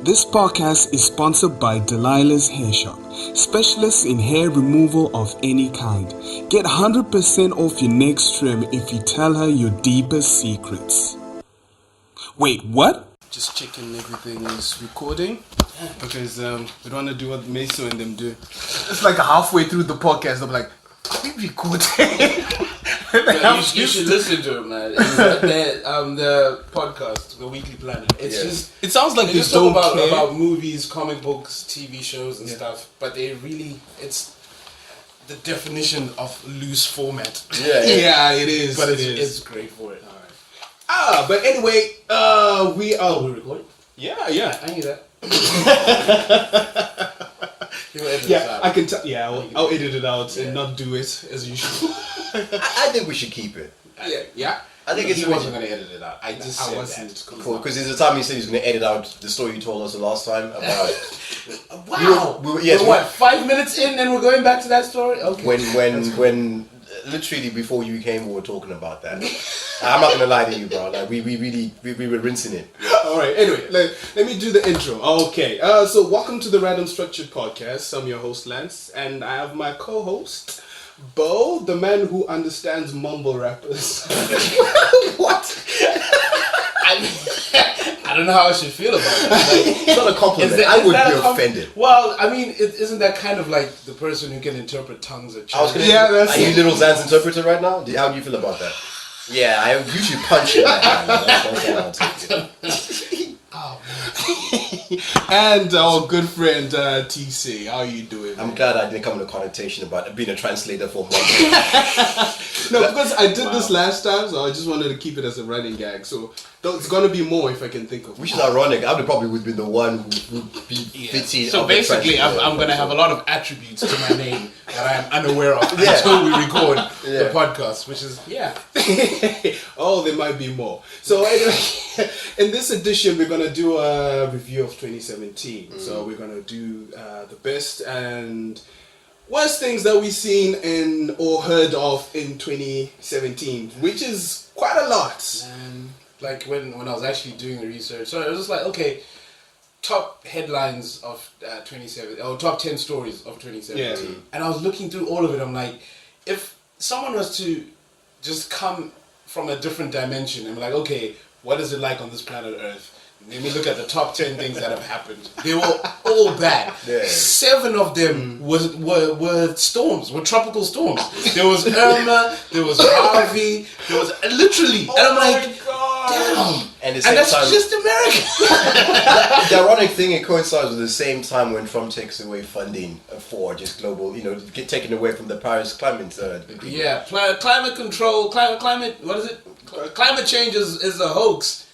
This podcast is sponsored by Delilah's Hair Shop, specialists in hair removal of any kind. Get 100% off your next trim if you tell her your deepest secrets. Wait, what? Just checking everything is recording because we don't want to do what Meso and them do. It's like halfway through the podcast, I'm like, are we recording? You should listen to it, man. The podcast, the Weekly Planet. It's just it sounds like they they just don't talk care. about movies, comic books, TV shows, and stuff. But it's the definition of loose format. Yeah, it is. But it it's is. great for it. But anyway, We're recording. Yeah. I knew that. You'll edit this Yeah, out. I can tell. Yeah, I'll edit it out and not do it as usual. I think we should keep it. Yeah. I think He it's wasn't going to edit it out. I just I said wasn't. that. cool because there's a time he said he's going to edit out the story you told us the last time about Wow. yes, we're what, 5 minutes in and we're going back to that story? Okay. when literally before you came we were talking about that. I'm not going to lie to you, bro. Like we were rinsing it. All right. Anyway, let me do the intro. Okay. So welcome to the Random Structured Podcast. I'm your host Lance, and I have my co-host Bo, the man who understands mumble rappers. What? I don't know how I should feel about it. Like, It's not a compliment. is I would that be a offended. Well, I mean, isn't that kind of like the person who can interpret tongues of I was children? gonna, Yeah, that's are you little Zan's interpreter right now? How do you feel about that? Yeah, I usually punch you like that. That's how I'll take it. and our good friend TC. How you doing? I'm man? glad I didn't come in a connotation about being a translator for one. No, because I did this last time, so I just wanted to keep it as a running gag. So it's gonna be more if I can think of. Which is ironic. I would probably would be the one who would be fitting. So of the basically, translator. I'm going to have a lot of attributes to my name that I am unaware of Yeah. until we record Yeah. the podcast, which is, Oh, there might be more. So anyway, in this edition, we're gonna do a review of 2017. So we're gonna do the best and worst things that we've seen in or heard of in 2017, which is quite a lot. like when I was actually doing the research. So it was just like, okay, top headlines of 2017, or top 10 stories of 2017. Yeah. And I was looking through all of it. I'm like, if someone was to just come from a different dimension and be like, okay, what is it like on this planet Earth? Let me look at the top 10 things that have happened. They were all bad. Yeah. 7 of them were storms, were tropical storms. There was Irma, there was Harvey, there was literally. And I'm like, damn. And And the same that's time, just America. the ironic thing, it coincides with the same time when Trump takes away funding for just global, taken away from the Paris climate. Yeah, climate control, climate. What is it? Climate change is a hoax.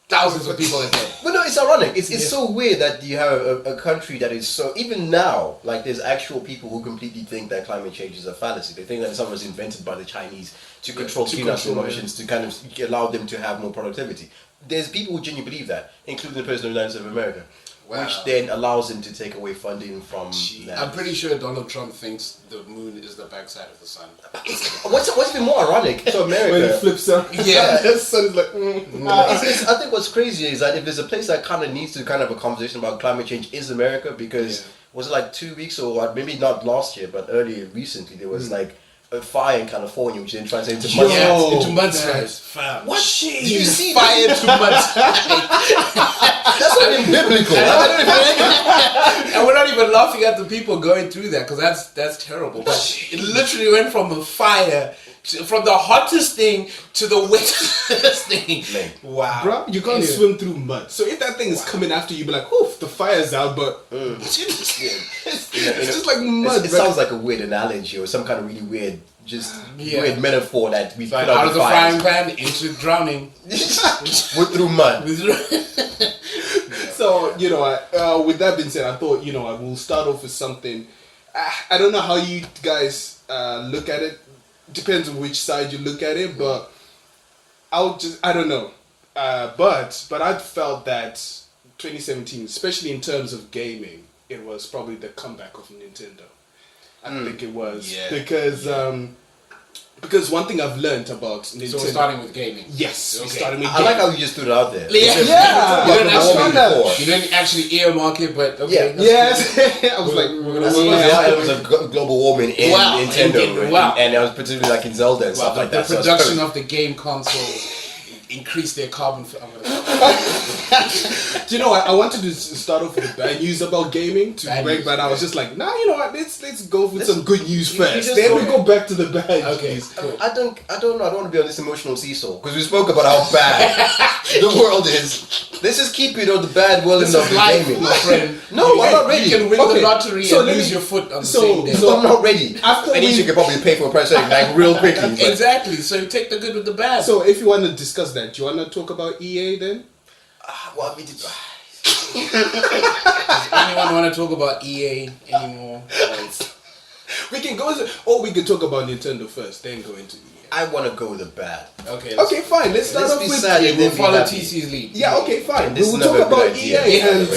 Thousands of people are dead. But no, it's ironic. It's so weird that you have a country that is so, even now, like there's actual people who completely think that climate change is a fallacy. They think that something was invented by the Chinese to control peanuts emotions, to kind of allow them to have more productivity. There's people who genuinely believe that, including the President of the United States of America, which then allows them to take away funding from that. I'm pretty sure Donald Trump thinks the moon is the backside of the sun. What's even more ironic? So When it America, flips up, Yeah. the sun is like. I think what's crazy is that if there's a place that kind of needs to kind of have a conversation about climate change is America, because was it like 2 weeks or maybe not last year, but earlier recently there was like a fire in California, which then translated into mudslides. Yeah, into mudslides. Fam. What? Did Did you see fire that? to mudslides? That's not even biblical. And we're not even laughing at the people going through that, because that's terrible. But it literally went from a fire, from the hottest thing to the wettest thing. Man. Wow. Bro, you can't swim through mud. So if that thing is coming after you, be like, oof, the fire's out, but it's just like mud. It bro. sounds like a weird analogy or some kind of really weird, weird metaphor that we Like put out on of the the fire. frying pan into drowning. Went through mud. So, with that being said, I thought, I will start off with something. I don't know how you guys look at it. Depends on which side you look at it, but I don't know. But I felt that 2017, especially in terms of gaming, it was probably the comeback of Nintendo. I think it was. Yeah. Because because one thing I've learned about Nintendo. So we're starting with gaming. Yes, we're Okay. starting with I like how you just threw it out there. Yeah. Because Yeah. You I've didn't been actually- warming before. You didn't actually earmark it, but okay. Yeah. that's Yes, I was like, We're gonna That's work because it out. there was a global warming in Wow, Nintendo, in- wow. and I was particularly like in Zelda and Well, stuff the, like that. the so I was production very- of the game consoles increased their carbon. Do you know what? I wanted to start off with the bad news about gaming to Bad break, news, but I was yeah. just like, nah, you know what? Let's go with some good news you first. just Then we go- go back to the bad Okay. news. Cool. I don't know. I don't want to be on this emotional seesaw because we spoke about how bad the world is. Let's just keep it on the bad world This of is the life, gaming. my friend. No, you I'm not ready. You can win Okay, the lottery so and let lose me- your foot on the so- same day. So I'm not ready. After I need we- you can probably pay for a price tag like real quickly. but- Exactly. So take the good with the bad. So if you want to discuss that, do you want to talk about EA then? Well, we did. Does anyone want to talk about EA anymore? We can go, or we can talk about Nintendo first, then go into EA. I want to go with the bad. Okay. Okay, fine. Let's start Let's off be with. sad and We'll then be follow happy. TC's lead. Yeah, okay, fine. And We this will is never talk a good about idea. EA and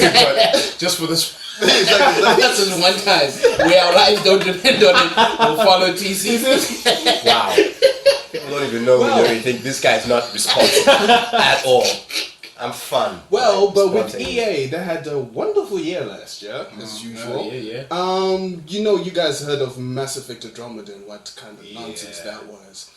Just for this. Exactly. That's just one time where our lives don't depend on it. We'll follow TC. Wow. People don't even know Well- me. They think this guy's not responsible at all. I'm fun. well, Like, but with spontaneous. EA, they had a wonderful year last year, as usual. yeah. You know, you guys heard of Mass Effect Andromeda and what kind of nonsense Yeah. that was.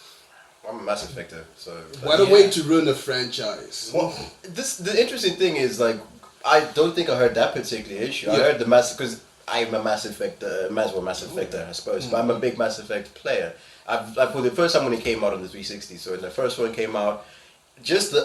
I'm a Mass Effector, so. What a way to ruin a franchise. Well, the interesting thing is like I don't think I heard that particular issue. I Yeah. heard the Mass because I'm a Mass Effector, Mass Effector, I suppose. But I'm a big Mass Effect player. For the first time when it came out on the 360. So when the first one came out,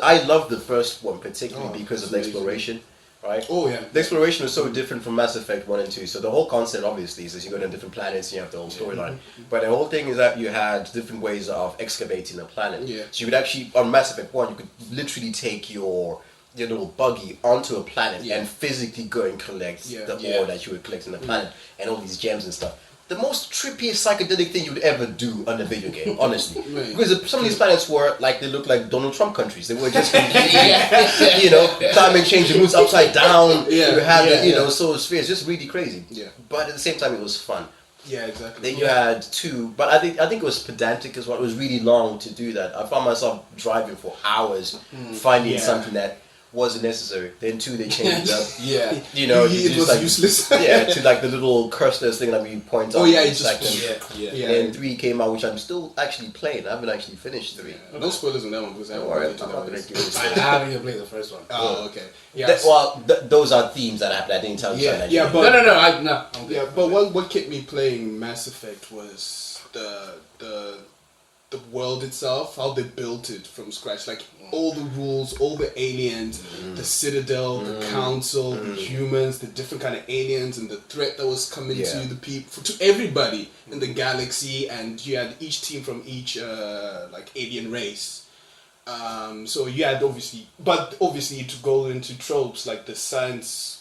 I loved the first one particularly Oh, because of the it's amazing. exploration, right? Oh, yeah. The exploration was so different from Mass Effect 1 and 2. So the whole concept, obviously, is that you go to different planets and you have the whole storyline. But the whole thing is that you had different ways of excavating a planet. Yeah. So you could actually, on Mass Effect 1, you could literally take your little buggy onto a planet Yeah. and physically go and collect Yeah. the Yeah. ore that you would collect on the planet and all these gems and stuff. The most trippiest psychedelic thing you would ever do on a video game, honestly. Right. Because some of these planets were like, they look like Donald Trump countries. They were just Yeah. you know, climate change, it moves upside down. Yeah, You have yeah, the, you yeah. know, solar sphere. It's just really crazy. Yeah. But at the same time, it was fun. Yeah, exactly. Then you had two, but I think it was pedantic as well. It was really long to do that. I found myself driving for hours, finding Yeah. something that wasn't necessary. Then two, they changed it up. Yeah. You know, It you was just like useless. yeah, to like the little curseless thing that we point Oh, out. yeah, it It's just- like them. Yeah. Yeah. Then three came out, which I'm still actually playing. I haven't actually finished three. No spoilers on that one because I Don't haven't worry, really I'm into not that gonna one. give it. I haven't even played the first one. Oh, okay. Yeah. Those are themes that happened. I didn't tell you. Yeah, something yeah, actually. but- No. I'm good. Yeah, but what kept me playing Mass Effect was the world itself, how they built it from scratch, like all the rules, all the aliens, the Citadel, the Council, the humans, the different kind of aliens, and the threat that was coming Yeah. to the people, to everybody in the galaxy, and you had each team from each like alien race. So you had obviously to go into tropes like the science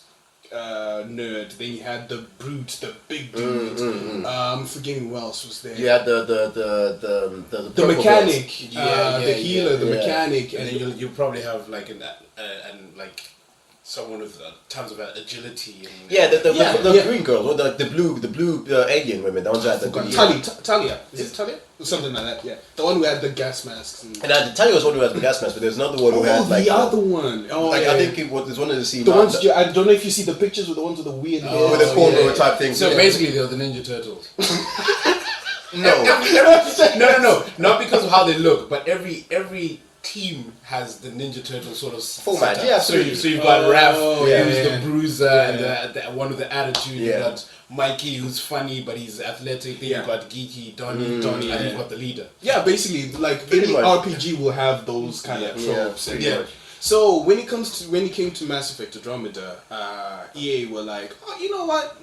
nerd. Then you had the brute, the big dude. Forgetting who else was there. You had the The purple mechanic, Yeah, the healer, the yeah. mechanic, And and then you'll probably have like like someone with tons of agility and Yeah, the Yeah. green girl, or the blue alien women. That ones that had the green. Talia. Is it Talia? Something like that. Yeah, the one who had the gas masks. And And Talia was one who had the gas mask, but there's another one who had like the other one. Oh, like yeah, I yeah. think it was one of the scenes the ones. I don't know if you see the pictures with the ones with the weird hair. with the Oh, cornrow yeah. type thing. So Yeah. basically, they're the Ninja Turtles. no, No, not because of how they look, but every team has the Ninja Turtle sort of Format, setup. yeah, So absolutely. you've got Raph, yeah, who's yeah. the bruiser and the one with the attitude. Yeah. You've got Mikey, who's funny but he's athletic. Then Yeah. you've got Geeky, Donnie, and you've got the leader. Yeah, basically, like Pretty any much. RPG will have those kind of Yeah, tropes. and pretty much. So when it came to Mass Effect Andromeda, EA were like, oh, you know what?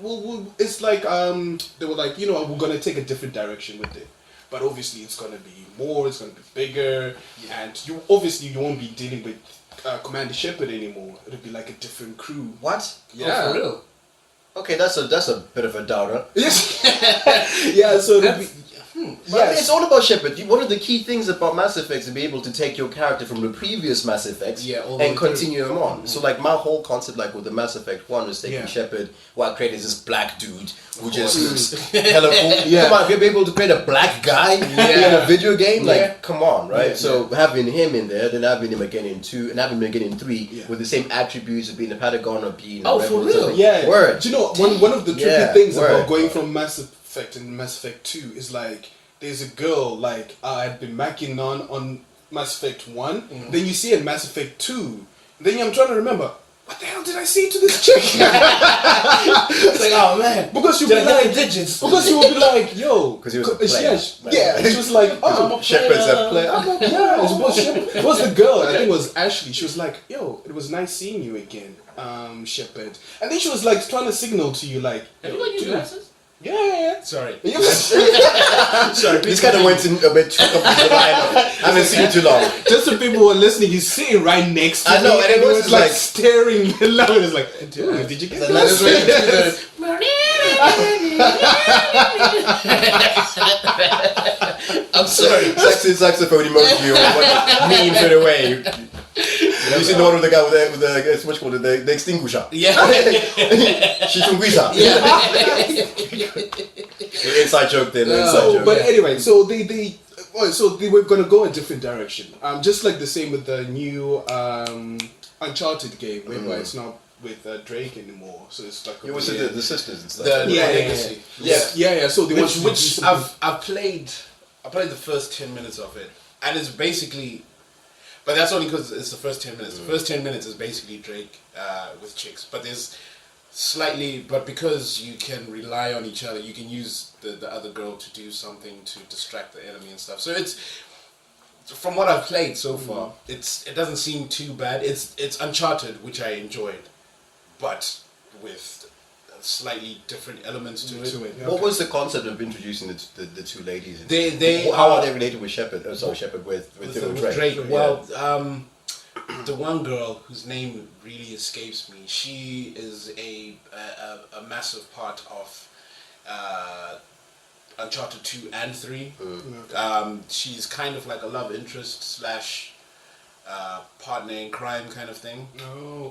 It's like they were like, you know what? We're gonna take a different direction with it. But obviously, it's gonna be more. It's gonna be bigger, and you won't be dealing with Commander Shepard anymore. It'll be like a different crew. what? Oh, for real? Okay, that's a bit of a downer. Yes. Yeah. So it'll be. But it's all about Shepard. One of the key things about Mass Effect is to be able to take your character from the previous Mass Effects all the way and continue them on. So like my whole concept, like with the Mass Effect 1, was taking Shepard. What I created is this black dude who just looks hella cool. Come on, if you're able to create a black guy in a video game, like come on, right? So having him in there, then having him again in 2, and having him again in 3 with the same attributes of being a Patagon or being a for real? Yeah. Word. Do you know one of the tricky things about going from Mass Effect and Mass Effect 2 is like there's a girl like I had been macking on Mass Effect 1, then you see in Mass Effect 2, then I'm trying to remember what the hell did I say to this chick? It's like, oh man, because you'll be like digits. because you will be like, yo, because he was a player. Yeah, she was like, oh, Shepard's a player. yeah, it was the girl. I think it was Ashley. She was like, yo, it was nice seeing you again, Shepard. And then she was like trying to signal to you like, have you got new glasses? Yeah. Sorry. Sorry, this kind of went in a bit too complete. I haven't seen it too long. Just so people who are listening, he's sitting right next to me. I know, and it was like staring loud. It's like, dude, did you get That's that? I'm sorry. Saxophone emoji or what meme straight away. You see the one with the guy with the what's called the extinguisher. Yeah. Shishunguisha. Inside joke there. Inside joke. But anyway, so they were gonna go a different direction. Just like the same with the new Uncharted game, where it's not with Drake anymore. So it's like it was the sisters and stuff. Yeah. So they which I've played. I played the first 10 minutes of it, and it's basically. But that's only because it's the first 10 minutes. The first 10 minutes is basically Drake with chicks. But there's but because you can rely on each other, you can use the other girl to do something to distract the enemy and stuff. So it's, from what I've played so far, it doesn't seem too bad. It's Uncharted, which I enjoyed, but with slightly different elements to it. What was the concept of introducing the two ladies? They how are they related with Shepard? Oh, sorry, Shepard with Drake. Well, the one girl whose name really escapes me, she is a massive part of Uncharted 2 and 3. She's kind of like a love interest / partner in crime kind of thing.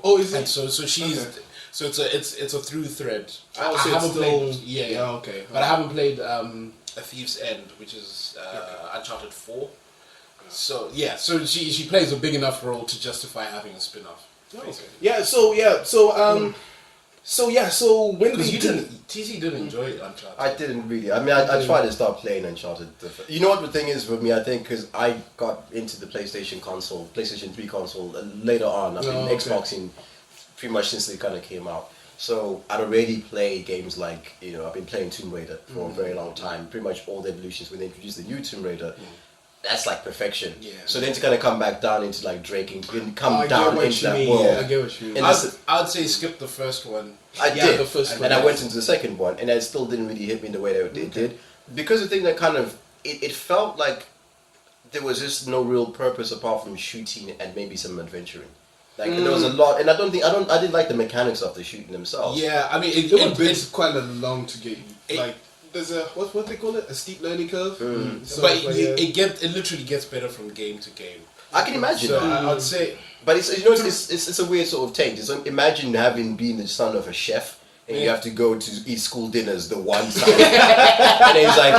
Oh, is it? And so she's so it's a through thread. Oh, I haven't played okay. But I haven't played A Thief's End, which is Uncharted 4. So so she plays a big enough role to justify having a spin-off. Okay. So when TC didn't enjoy Uncharted. I didn't really. I mean, I tried to start playing Uncharted. You know what the thing is with me? I think because I got into the PlayStation 3 console later on. I've been Xboxing pretty much since they kind of came out. So I'd already played games like, I've been playing Tomb Raider for a very long time. Pretty much all the evolutions when they introduced the new Tomb Raider. That's like perfection. Yeah. So then to kind of come back down into like Drake and come down into that world. Yeah, I get what you mean. I'd say skip the first one. I did. The first one. And I went into the second one, and it still didn't really hit me in the way that it did. Because the thing that kind of it felt like there was just no real purpose apart from shooting and maybe some adventuring. Like there was a lot, and I didn't like the mechanics of the shooting themselves. Yeah, I mean it's quite a long to get like. There's a what they call it, a steep learning curve. So but it literally gets better from game to game. I can imagine. So I'd say, but it's a weird sort of change. Imagine being the son of a chef and you have to go to eat school dinners the one time, and he's like,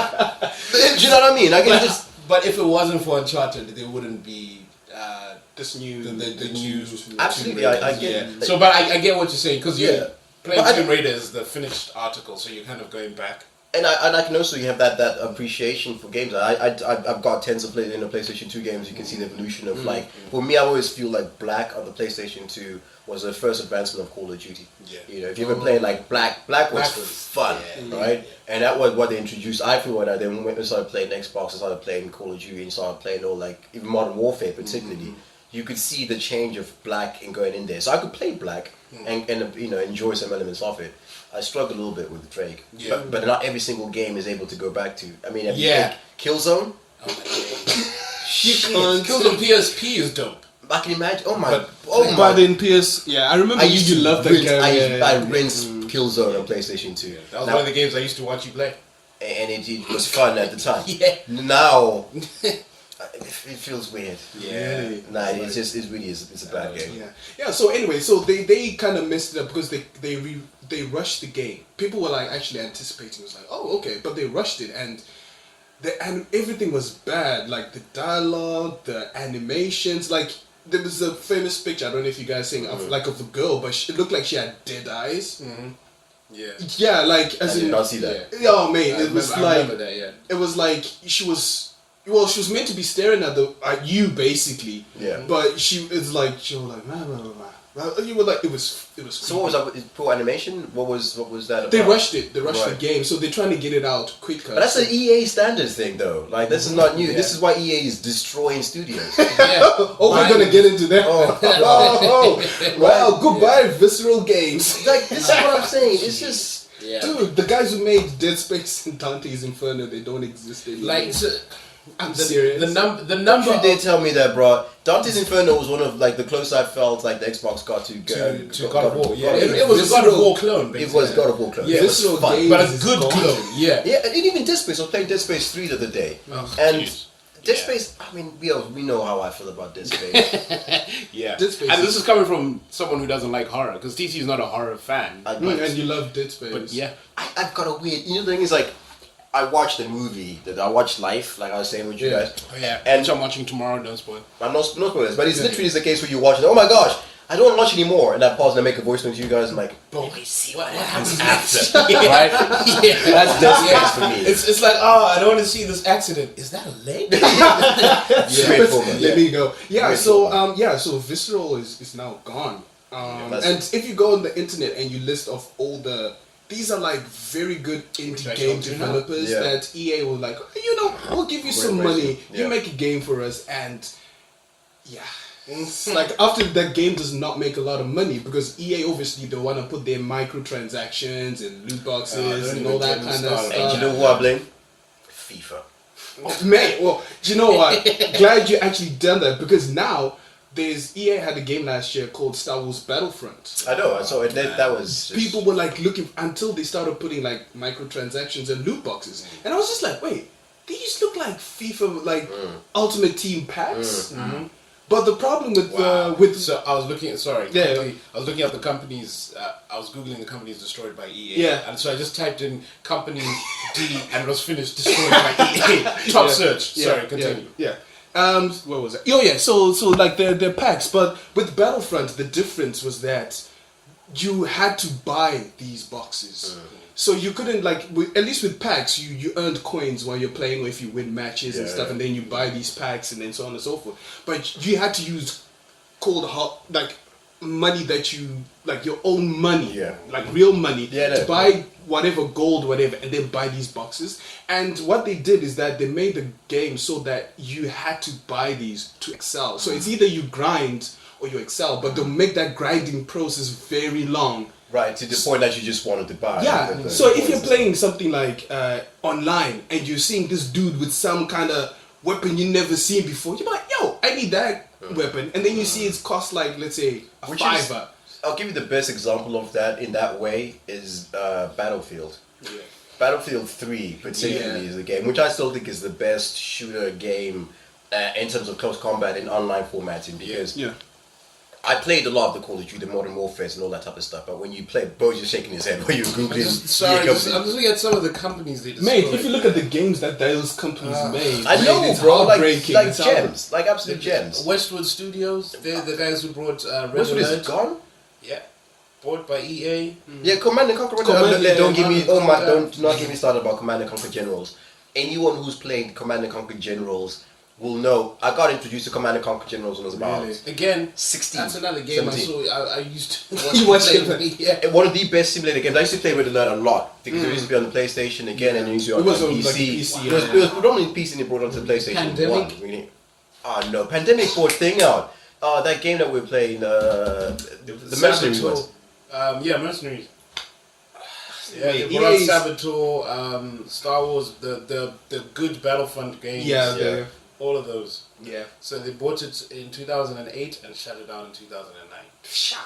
do you know what I mean? But if it wasn't for Uncharted, there wouldn't be this new the new. Absolutely, I get it. So, but I get what you're saying because you're playing Tomb Raider is the finished article, so you're kind of going back. And I can also have that appreciation for games. I've got tens of PlayStation 2 games. You can see the evolution of like. For me, I always feel like Black on the PlayStation 2 was the first advancement of Call of Duty. Yeah. If you ever played like Black was fun, right? And that was what they introduced. I feel when I then went and started playing Xbox, I started playing Call of Duty, and started playing all like even Modern Warfare particularly. You could see the change of Black in going in there. So I could play Black and enjoy some elements of it. I struggle a little bit with Drake, but not every single game is able to go back to. I mean, Killzone. Killzone PSP is dope. I can imagine. But in PS, I remember you loved that game. I rinsed Killzone on PlayStation 2. That was one of the games I used to watch you play. and it was fun at the time. Yeah. Now it feels weird. Yeah. Nah, it really is. It's a bad game. Yeah. So anyway, so they kind of messed it up because they rushed the game. People were like actually anticipating. It was like, oh, okay, but they rushed it and everything was bad. Like the dialogue, the animations. Like there was a famous picture. I don't know if you guys seen of a girl, but it looked like she had dead eyes. Mm-hmm. Yeah. Yeah, like I did not see that. Yeah, oh man, it was I like remember that, yeah. it was like she was meant to be staring at you basically. Yeah. But she was like blah, blah, blah, blah. You were like it was. So what was up with poor animation? What was that about? They rushed it. They rushed the Right. game, so they're trying to get it out quicker. But that's an EA standards thing, though. Like this is not new. Yeah. This is why EA is destroying studios. Yeah. Oh, we're gonna get into that. Oh, Wow, goodbye, Visceral Games. like this is what I'm saying. It's just Yeah. Dude, the guys who made Dead Space and Dante's Inferno, they don't exist anymore. Like, so, I'm serious. The Don't number you dare tell me that, bro. Dante's Inferno was one of like the closest I felt like the Xbox got to God of War. Yeah, God of it was a God of War clone. It Basically. was God of War clone. Yeah, It was Visceral fun. Games but a is good gone. clone. Yeah. Yeah, and even Dead Space. I was playing Dead Space 3 the other day, Oh, and jeez. Dead Yeah. Space. I mean, we know how I feel about Dead Space. Yeah. Dead Space And is- this is coming from someone who doesn't like horror, because TC is not a horror fan. And you love Dead Space. But yeah. I've got a weird. You know, the thing is like, I watched the movie that I watched Life, like I was saying with you Yeah. guys. Oh, yeah. And- Which I'm watching tomorrow, don't spoil. I'm not spoilers, but it's literally the case where you watch it. Oh my gosh, I don't want to watch anymore, and I pause and I make a voice note to you guys. I'm like, But wait, see what happens after, after. right? Yeah. That's Dead Space for me. It's like, oh, I don't want to see this accident. Is that a leg? Straightforward. Let me go. Yeah, Great so Visceral is now gone. that's- And if you go on the internet and you list off all these are like very good indie Professional game tuner. developers Yeah. that EA will like, we'll give you some Great money. rating. You Yeah. make a game for us, and yeah. It's like after that game does not make a lot of money because EA obviously they want to put their microtransactions and loot boxes don't and all even that get me kind of started. stuff. And you know who I blame? FIFA. Oh, man, well, do you know what? Glad you actually done that because now EA had a game last year called Star Wars Battlefront. I know. I saw it. That was just, People were like looking until they started putting like microtransactions and loot boxes, and I was just like, wait, these look like FIFA like Ultimate Team packs. But the problem with So I was looking at Yeah. I was looking at the companies. I was googling the companies destroyed by EA. Yeah. And so I just typed in company D and it was finished destroyed by EA. Top search. Sorry, continue. Yeah. What was it? Oh yeah. So like they're packs, but with Battlefront, the difference was that you had to buy these boxes. So you couldn't like at least with packs you earned coins while you're playing or if you win matches and Yeah, stuff yeah. and then you buy these packs and then so on and so forth. But you had to use money that you like your own money, Yeah. like real money Yeah, to no. buy whatever gold, whatever, and then buy these boxes. And what they did is that they made the game so that you had to buy these to excel. So it's either you grind or you excel, but they'll make that grinding process very long. right to the point that you just wanted to buy. Yeah. The So if you're points. playing something like online and you're seeing this dude with some kind of weapon you never seen before, you're like, yo, I need that weapon, and then you see it's cost like let's say a Which is- $5. I'll give you the best example of that in that way is Battlefield. Yeah. Battlefield 3 particularly Yeah. is a game which I still think is the best shooter game in terms of close combat in online formatting because Yeah. I played a lot of the Call of Duty, Modern Warfare and all that type of stuff, but when you play, Bo's just shaking his head when you're Googling. Sorry, EA I'm just looking at some of the companies they destroyed. Mate, if you look at the games that those companies made, I man, know, it's bro, like heartbreaking. It's gems, like absolute gems. Westwood Studios, they're the guys who brought Red Westwood Alert. is gone? Yeah. Bought by EA. Yeah, Command and Conquer. Don't give me. Oh my! Don't not get me started about Command and Conquer Generals. Anyone who's played Command and Conquer Generals will know. I got introduced to Command and Conquer Generals when I was about Really? Again, 16. that's another game 17. I used to You watched play it? with. Yeah. One of the best simulator games. I used to play Red Alert a lot because it used to be on the PlayStation again, and it used to be It was on on, PC. like, PC, It was predominantly PC and it brought onto the PlayStation. Pandemic? 1, really. Oh no, Pandemic brought thing out. That game that we were playing, the Mercenaries Saboteur. was. Yeah, Mercenaries. Yeah, Wait, they brought out EA's Saboteur, Star Wars, the good Battlefront games. Yeah. all of those. Yeah. So they bought it in 2008 and shut it down in 2009. Shut.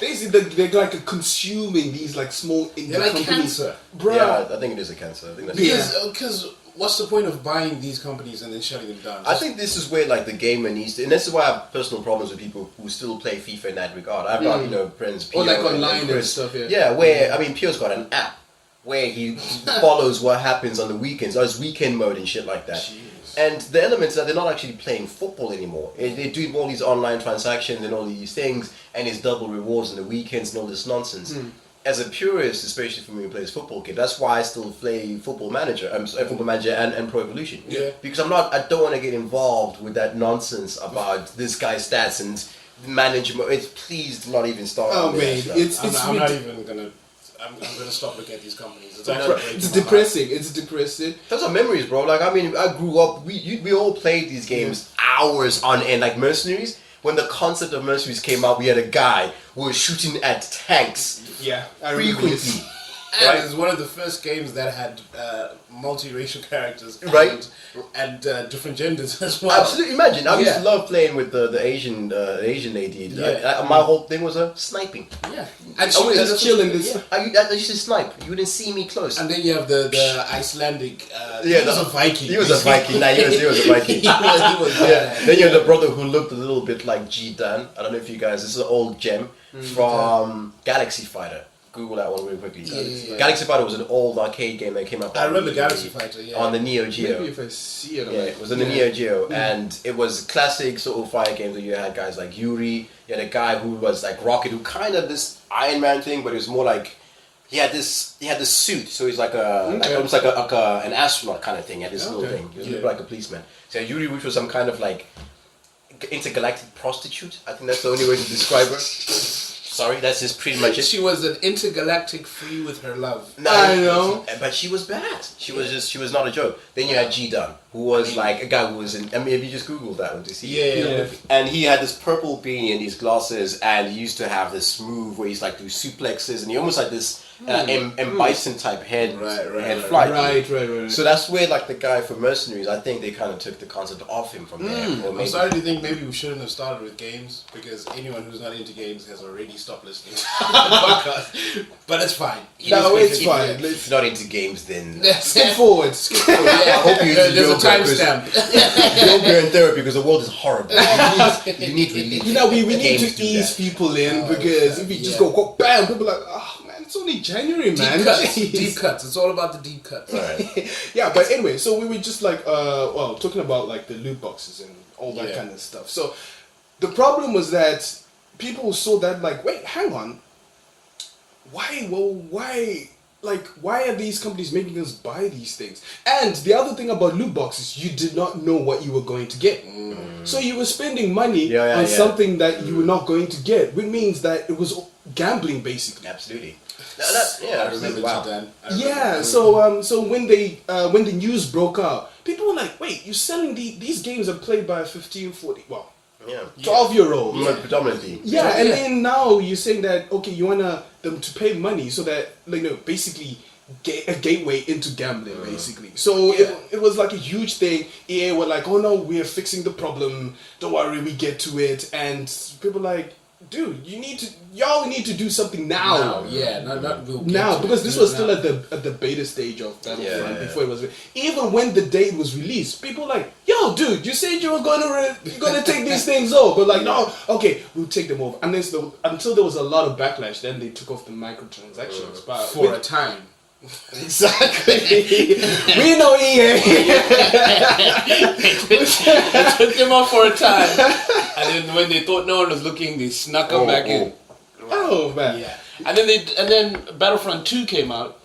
they're like consuming these like small indie They're like companies. cancer. Bruh. Yeah, I think it is a cancer. I think that's Because what's the point of buying these companies and then shutting them down? I think this is where like the gamer needs to, and this is why I have personal problems with people who still play FIFA in that regard. I've got friends, Or like Pio online and Chris. stuff, yeah. Yeah, where I mean, Pio's got an app where he follows what happens on the weekends, or his weekend mode and shit like that. Jeez. And the elements that they're not actually playing football anymore. They're doing all these online transactions and all these things, and it's double rewards on the weekends and all this nonsense. As a purist, especially for me who plays football kid, that's why I still play Football Manager, and Pro Evolution. Yeah. Because I don't want to get involved with that nonsense about this guy's stats and management. Please do not even start. Oh on man, that stuff. I'm not even gonna. I'm gonna stop looking at these companies. It's actually breaking It's my heart. depressing. It's depressing. Those are memories, bro. Like, I mean, I grew up, we all played these games hours on end, like Mercenaries. When the concept of Mercenaries came out, we had a guy who was shooting at tanks Yeah, I remember frequently. this. And Right. it was one of the first games that had multiracial characters Right. and different genders as well. Absolutely, imagine. I used Yeah. to love playing with the Asian lady. Yeah. My whole thing was sniping. Yeah, I and she was was just chilling this. I used to snipe. You wouldn't see me close. And then you have the Icelandic. Yeah, he was a Viking. He was a Viking. Nah, he was a Viking. he was Yeah. Then you have the brother who looked a little bit like G Dan. I don't know if you guys. This is an old gem from Galaxy Fighter. Google that one really quickly. Yeah. Galaxy Fighter was an old arcade game that came out. I on remember the- Galaxy Fighter. Yeah. on the Neo Geo. Maybe if I see it, I'm Yeah, like, it was in the Neo Geo, and it was classic sort of fire games where you had guys like Yuri. You had a guy who was like Rocket, who kind of this Iron Man thing, but it was more like he had this suit, so he's like almost like an astronaut kind of thing. He had this little Okay. thing. He was a bit like a policeman. So Yuri, which was some kind of like intergalactic prostitute. I think that's the only way to describe her. Sorry, that's just pretty much it. She was an intergalactic free with her love. No, I know. but she was bad. She was not a joke. Then you had G Dun, who was like a guy who was in. I mean, if you just Googled that one to see. Yeah. And he had this purple beanie and these glasses, and he used to have this move where he's like do suplexes, and he almost like this M Bison type head flight. Right. So that's where like the guy from Mercenaries, I think they kind of took the concept off him from there. Or I'm maybe- starting to think maybe we shouldn't have started with games because anyone who's not into games has already stopped listening to the podcast. But it's fine. No, it's If- fine. If you're not into games, then Skip forward. Skip forward. Yeah, I hope you there's a yoga, 'cause- timestamp. you're in therapy because the world is horrible. You need relief. You know, we need Games to do ease that. people in because if you just Yeah. go bam, people are like, oh man, it's only January, man. Deep cuts. Jeez. Deep cuts. It's all about the deep cuts. Alright. Yeah, but anyway, so we were just like, talking about like the loot boxes and all that Yeah. kind of stuff. So the problem was that people saw that like, wait, hang on, why are these companies making us buy these things? And the other thing about loot boxes, you did not know what you were going to get. So you were spending money on something that you were not going to get, which means that it was gambling basically. Absolutely. I remember Wow. that. So when the news broke out, people were like, wait, you're selling these games are played by a 15, 14, well, Yeah. 12-year-old. Predominantly. Yeah, and Yeah. then now you're saying that okay, you want them to pay money so that basically a gateway into gambling, basically. So it was like a huge thing. EA were like, oh no, we're fixing the problem. Don't worry, we get to it. And people were like, dude, y'all need to do something now. We'll get Now, to because it. this Do was it still now. at the beta stage of Battlefront Yeah. before it was even when the date was released. People were like, yo, dude, you said you were gonna take these things off, but like, no, okay, we'll take them off. And then until there was a lot of backlash, then they took off the microtransactions. But for a time. exactly, we know EA. They took them off for a time, and then when they thought no one was looking, they snuck them back in. Oh man, Yeah, and then Battlefront 2 came out,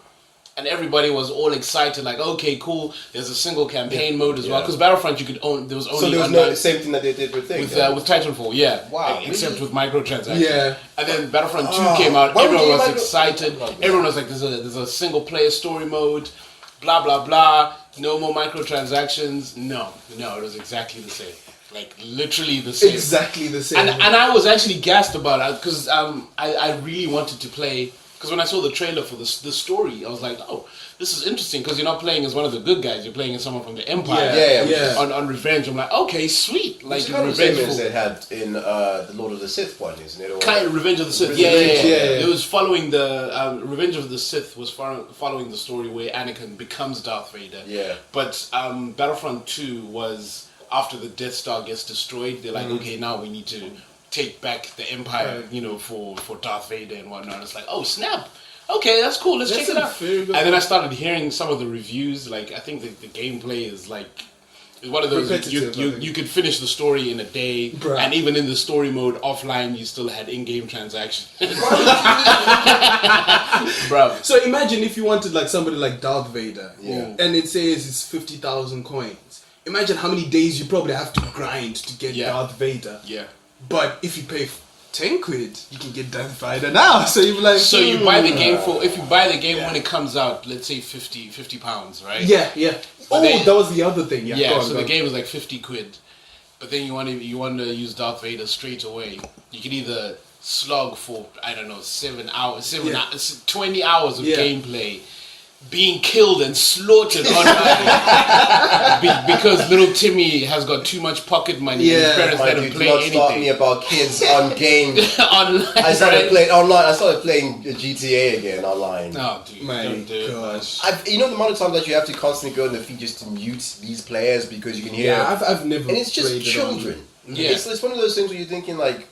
and everybody was all excited, like, okay, cool. There's a single campaign mode as well, because Battlefront you could own. There was only So there was online- no same thing that they did with things. with Titanfall, yeah. Wow, Except really? with microtransactions. Yeah. And then Battlefront 2 came out. why would Everyone they was micro- excited. Everyone was like, there's a single player story mode. Blah blah blah. No more microtransactions. No, it was exactly the same. Like literally the same. exactly the same. And I was actually gassed about it because I really wanted to play. Because when I saw the trailer for the story, I was like, oh, this is interesting because you're not playing as one of the good guys. You're playing as someone from the Empire. Yeah. On Revenge, I'm like, okay, sweet. Like It's kind of the same as revengeful. they had in the Lord of the Sith one, isn't it? Or- Kind of Revenge of the Sith. Revenge, yeah. It was following the Revenge of the Sith was following the story where Anakin becomes Darth Vader. Yeah. But Battlefront 2 was after the Death Star gets destroyed. They're like, okay, now we need to take back the Empire, for Darth Vader and whatnot. It's like, oh snap. Okay, that's cool. Let's check it out. very good And then I started hearing some of the reviews. Like, I think the gameplay is like it's one of those Repetitive, I think. you could finish the story in a day, Bruh. and even in the story mode offline, you still had in-game transactions. Bro, So imagine if you wanted like somebody like Darth Vader, Yeah. and it says it's 50,000 coins. Imagine how many days you probably have to grind to get Yeah. Darth Vader. yeah. But if you pay 10 quid, you can get Darth Vader now. So you're like, So you buy the game if you buy the game when it comes out, let's say 50 pounds, right? Yeah. But Oh, they- that was the other thing. Yeah. Yeah, go on, so go the on. game is like 50 quid. But then you want to use Darth Vader straight away. You can either slog for, I don't know, 7 hours, 20 hours of Yeah. gameplay, being killed and slaughtered online because little Timmy has got too much pocket money and his Yeah. parents My let him dude, do play not start me anything. about kids on game. Online, I started right? playing online. I started playing GTA again online. Oh, dude, My don't do it, man. gosh. You know the amount of times that you have to constantly go in the feed just to mute these players because you can hear. Yeah, I've never. and it's just played it on- children. Yeah. It's one of those things where you're thinking like,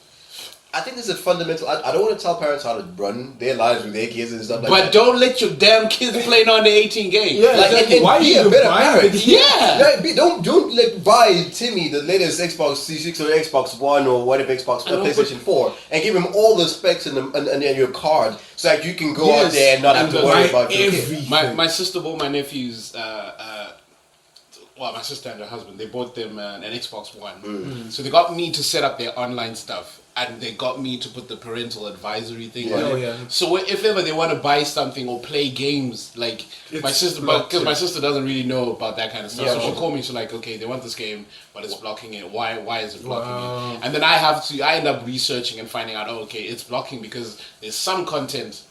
I think there's a fundamental. I don't want to tell parents how to run their lives with their kids and stuff like But that. don't let your damn kids play on the 18 game. Yeah, Like, exactly. and Why be are a you better buying parent. it? Yeah. Don't like buy Timmy the latest Xbox 360 or Xbox One or whatever Xbox I know, PlayStation 4 and give him all the specs and your card so that you can go out Yes, there and not have to and worry buy about your kid. everything. My sister bought my nephews. My sister and her husband, they bought them an Xbox One. So they got me to set up their online stuff, and they got me to put the parental advisory thing on Oh, it. yeah. So if ever they want to buy something or play games, like my It's sister, blocked, because yeah. my sister doesn't really know about that kind of stuff, Yeah. so she'll call me. She's like, okay, they want this game, but it's blocking it. Why is it blocking Wow. it? And then I end up researching and finding out, oh, okay, it's blocking because there's some content.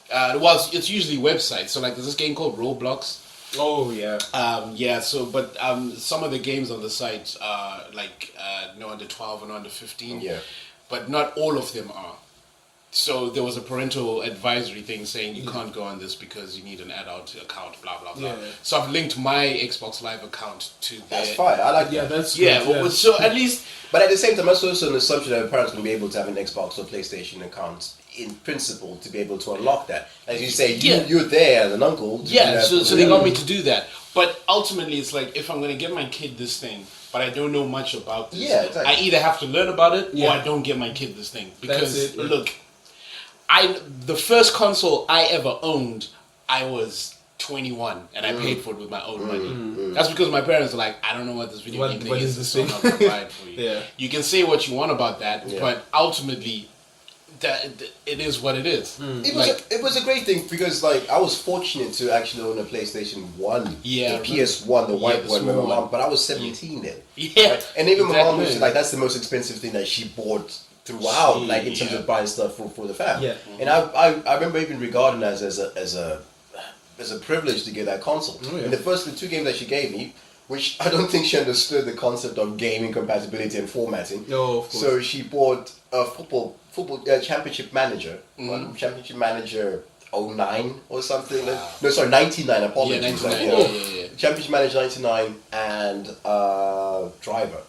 It's usually websites. So like, there's this game called Roblox. Oh yeah. But some of the games on the site are like no under 12 and under 15. Yeah. But not all of them are. So there was a parental advisory thing saying you can't go on this because you need an adult account, blah blah blah. Yeah. So I've linked my Xbox Live account to That's their. fine. I like Yeah, that. that's Yeah, good, well, so at least But at the same time, that's also an assumption that parents will be able to have an Xbox or PlayStation account in principle to be able to unlock that. As you say, Yeah. you're there as an uncle. To do yeah. that So for they them. got me to do that. But ultimately, it's like if I'm gonna give my kid this thing, but I don't know much about this, Yeah, exactly. I either have to learn about it or Yeah. I don't get my kid this thing because That's it, yeah. look, the first console I ever owned, I was 21 and I paid for it with my own money. That's because my parents are like, I don't know what this video game thing what is, is so this I'm thing? not gonna buy it for you. Yeah. You can say what you want about that, Yeah. but ultimately, it is what it is. It was a great thing because like I was fortunate to actually own a PlayStation 1. Yeah. The PS1, the white the one with my small one. mom, but I was 17 then. Yeah. Right? And even my mom Exactly. was like, that's the most expensive thing that she bought throughout, like in terms Yeah. of buying stuff for the fam. Yeah. And I remember even regarding as a privilege to get that console. Oh, yeah. And the two games that she gave me, which I don't think she understood the concept of gaming compatibility and formatting. No, of course. So she bought a football championship manager, championship manager 09 or something. Wow. No, sorry, 99. Apologies. 99, yeah. Championship manager 99 and driver.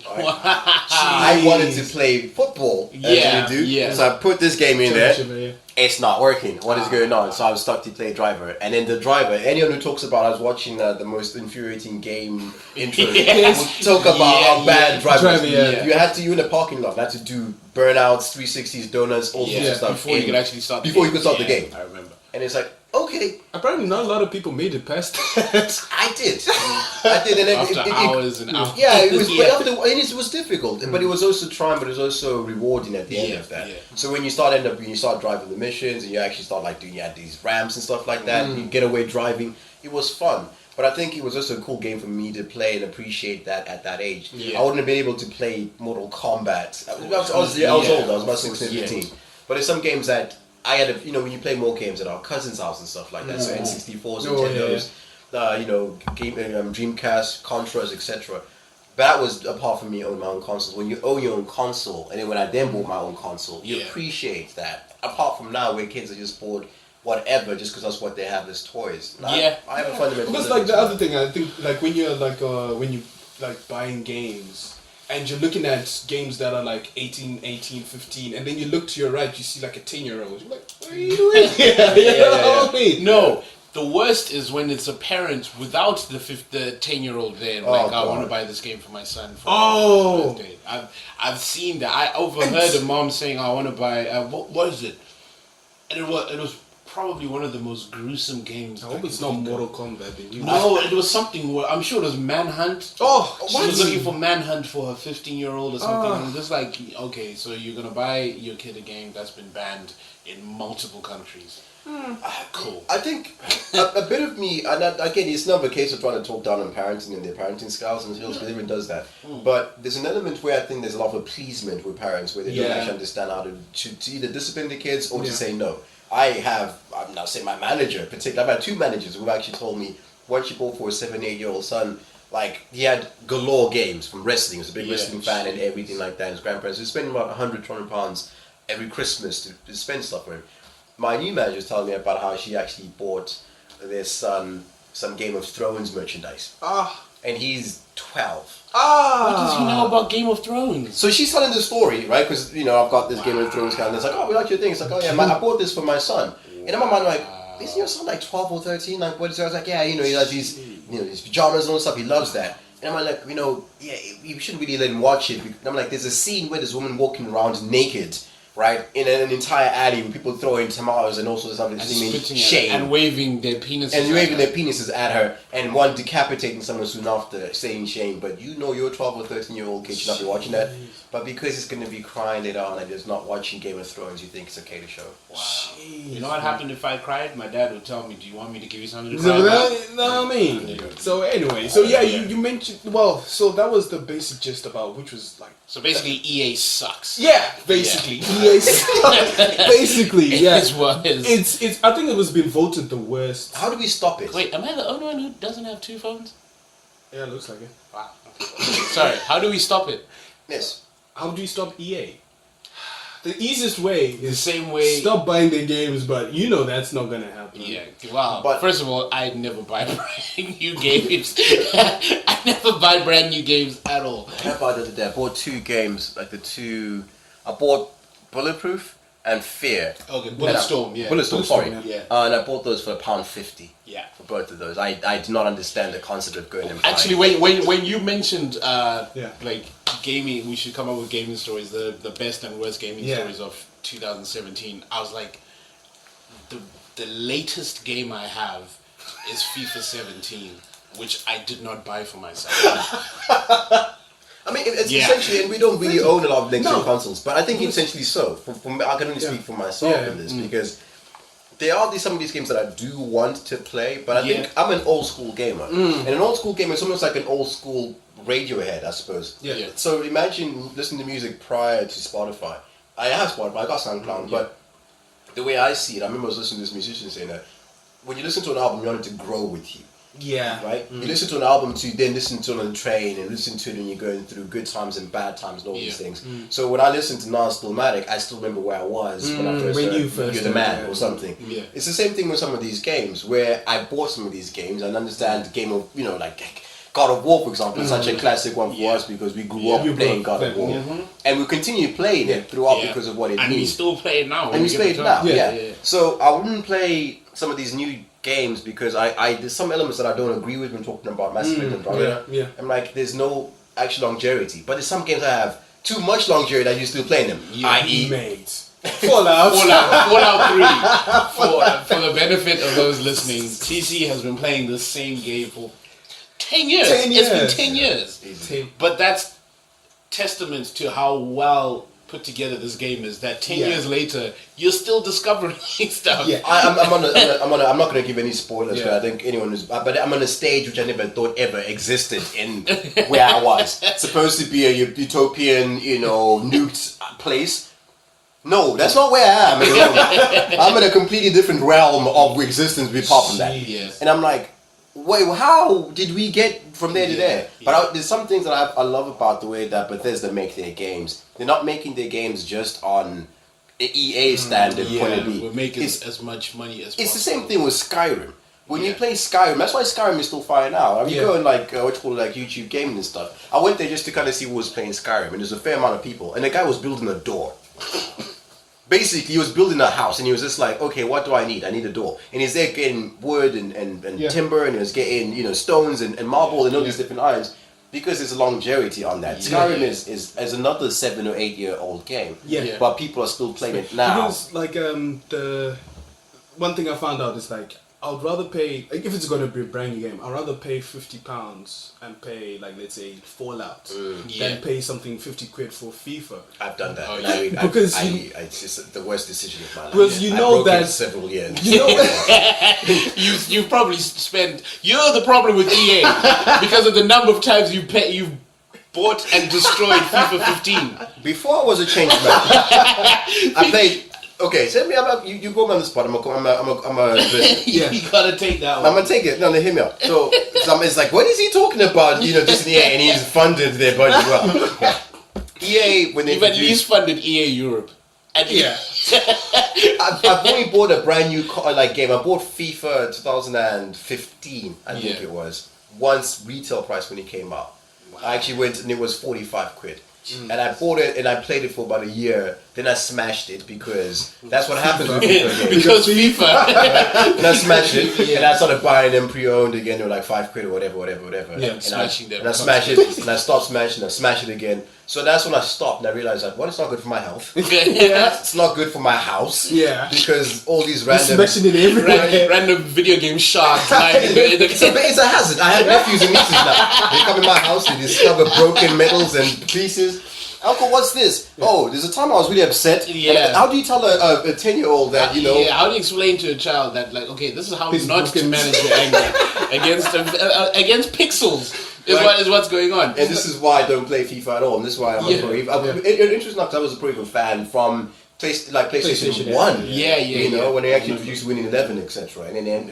Right? I I wanted to play football as Yeah, you do, yeah. so I put this game in there. Championship, It's not working. What is going on? So I was stuck to play driver, and then the driver. Anyone who talks about, I was watching the most infuriating game intro. Yes. Would talk about how bad drivers. Driver, yeah. You in a parking lot. You had to do burnouts, 360s, donuts, all sorts Yeah, of stuff before you in- could actually start before you could start the Yeah, game. I remember. And it's like, okay, Apparently, not a lot of people made it past that. I did, and then After hours and hours. Yeah, it was. Yeah. But and it was difficult, but it was also trying, but it was also rewarding at the end Yeah, of that. yeah. So when you start driving the missions, and you actually start like doing these ramps and stuff like that, you get away driving. It was fun, but I think it was also a cool game for me to play and appreciate that at that age. Yeah. I wouldn't have been able to play Mortal Kombat. I was Yeah, old. I was about of course, 16, yeah. 15. But there's some games that I had a, when you play more games at our cousin's house and stuff like that, so N64s, Oh, Nintendos, Dreamcast, Contras, etc. That was apart from me owning my own consoles. When you own your own console, and then when I then bought my own console, you appreciate that. Apart from now, where kids are just bored whatever just because that's what they have as toys. And I have a fundamental. Because like the other thing, I think like when you're like buying games. And you're looking at games that are like 18, 15, and then you look to your right, you see like a 10-year-old. You're like, what are you doing here? No, the worst is when it's a parent without the 10-year-old there. Like, I want to buy this game for my son for his birthday. I've seen that. I overheard a mom saying, I want to buy, what is it? And it was probably one of the most gruesome games. I hope it's not Mortal Kombat. No, it was something where I'm sure it was Manhunt. Oh, she was looking for Manhunt for her 15-year-old or something. And just like, okay, so you're gonna buy your kid a game that's been banned in multiple countries. Cool. I think a bit of me, and again, it's not a case of trying to talk down on parenting and their parenting styles, and everyone does that. But there's an element where I think there's a lot of appeasement with parents where they don't actually understand how to either discipline the kids or to say no. I'm now saying my manager in particular, I've had two managers who actually told me once she bought for a 7-8-year-old son, like he had galore games from wrestling, he was a big wrestling fan and everything like that, and his grandparents were spending about £100-200 every Christmas to spend stuff with him. My new manager was telling me about how she actually bought their son some Game of Thrones merchandise. And he's 12. What does he know about Game of Thrones? So she's telling the story, right? Because, I've got this Game of Thrones calendar. It's like, oh, we like your thing. It's like, oh, yeah, I bought this for my son. And in my mind, I'm like, isn't your son like 12 or 13? Like, what is it? I was like, yeah, he has these, these pajamas and all stuff. He loves that. And I'm like, you shouldn't really let him watch it. And I'm like, there's a scene where this woman walking around naked, right, in an entire alley with people throwing tomatoes and all sorts of stuff, shame, and waving their penises, at her, and one decapitating someone soon after, saying shame. But your 12 or 13-year-old kid should not be watching that. But because it's going to be crying later on and it's not watching Game of Thrones, you think it's okay to show. Wow. Jeez. You know what happened if I cried? My dad would tell me, "Do you want me to give you something to cry about?" No, I mean. So anyway, you mentioned. Well, so that was the basic gist about, which was like. So basically, EA sucks. Yeah, basically, EA sucks. Basically, yeah. It's what is. It's. I think it was been voted the worst. How do we stop it? Wait, am I the only one who doesn't have two phones? Yeah, it looks like it. Wow. Sorry. How do we stop it? Yes. How do you stop EA? The easiest way is the same way. Stop buying their games, but that's not gonna happen. Yeah. Wow. But first of all, I never buy brand new games. I never buy brand new games at all. I bought two games, I bought Bulletproof and Fear. Okay, Bulletstorm, yeah. Bulletstorm, sorry. Yeah. And I bought those for £1.50. Yeah. For both of those. I do not understand the concept of going and buying. Actually, when you mentioned like gaming, we should come up with gaming stories, the best and worst gaming stories of 2017. I was like, the latest game I have is FIFA 17, which I did not buy for myself. I mean, it's essentially, and we don't really own a lot of next-gen consoles, but I think essentially so. I can only speak for myself in this, because there are some of these games that I do want to play, but I think I'm an old-school gamer. And an old-school gamer is almost like an old-school Radiohead, I suppose. Yeah. So imagine listening to music prior to Spotify. I have Spotify, I got SoundCloud, but the way I see it, I remember I was listening to this musician saying that when you listen to an album, you want it to grow with you. Yeah. Right? You listen to an album to then listen to it on the train and listen to it when you're going through good times and bad times and all these things. So when I listen to Nas Stillmatic, I still remember where I was when I first heard You're the Man or something. Yeah. It's the same thing with some of these games where I bought some of these games and understand the game of, like God of War, for example, is such a classic one for us because we grew up playing God of War. And we continue playing it throughout because of what it means. And we still play it now. And we play it now, So I wouldn't play some of these new games because there's some elements that I don't agree with when talking about Mass Effect and Andromeda. I'm like, there's no actual longevity. But there's some games that have too much longevity that you're still playing them. I.e. Fallout 3. For the benefit of those listening, TC has been playing the same game for 10 years. It's been 10 years. But that's testament to how well put together this game is that 10 years later you're still discovering stuff. I'm not going to give any spoilers, but I think anyone who's, but I'm on a stage which I never thought ever existed in where I was. Supposed to be a utopian, nuked place. No, that's not where I am. I'm in a completely different realm of existence apart from that. Yes. And I'm like, wait, how did we get from there to there? But there's some things that I love about the way that Bethesda make their games. They're not making their games just on EA standard point of view. We're making as much money as possible. It's the same thing with Skyrim. When you play Skyrim, that's why Skyrim is still fire now. I mean, you go on like what you call like YouTube gaming and stuff. I went there just to kind of see who was playing Skyrim, and there's a fair amount of people. And the guy was building a door. Basically, he was building a house, and he was just like, okay, what do I need? I need a door. And he's there getting wood and timber, and he was getting stones and marble and all these different irons, because there's a longevity on that. Skyrim is another 7 or 8 year old game. But people are still playing it now. Because like the one thing I found out is like, I would rather pay, like, if it's going to be a brand new game, I'd rather pay £50 and pay, like, let's say Fallout than pay something 50 quid for FIFA. I've done that. Because it's just the worst decision of my life. Because you know that several years. You know you probably spent. You're the problem with EA because of the number of times you bought and destroyed FIFA 15. Before I was a change man, I played. Okay, send me. You go on the spot. I'm a You gotta take that one. I'm gonna take it. No, hear me out. So it's like, what is he talking about? Just in the EA, and he's funded their budget well. EA when they You've at least funded EA Europe. I've only bought a brand new game. I bought FIFA 2015, I think it was. Once retail price when it came out. I actually went and it was 45 quid. And I bought it and I played it for about a year. Then I smashed it because that's what happens with FIFA games. Because FIFA. And I smashed it and I started buying them pre-owned again. They were like 5 quid or whatever. Yeah, and smashing them. And I smashed it and I stopped smashing. I smashed it again. So that's when I stopped and I realized that one, it's not good for my health. It's not good for my house. Because all these random smashing it everywhere. Random video game sharks. It's a hazard. I have nephews and nieces now. They come in my house, they discover broken metals and pieces. Uncle, what's this? Oh, there's a time I was really upset. How do you tell a 10-year-old that, how do you explain to a child that, like, okay, this is how not to manage your anger against pixels is what's going on. And this is why I don't play FIFA at all. And this is why I'm a Pro Evo. Interesting enough, because I was a Pro Evo fan from PlayStation 1. When they actually introduced Winning 11, etc. And then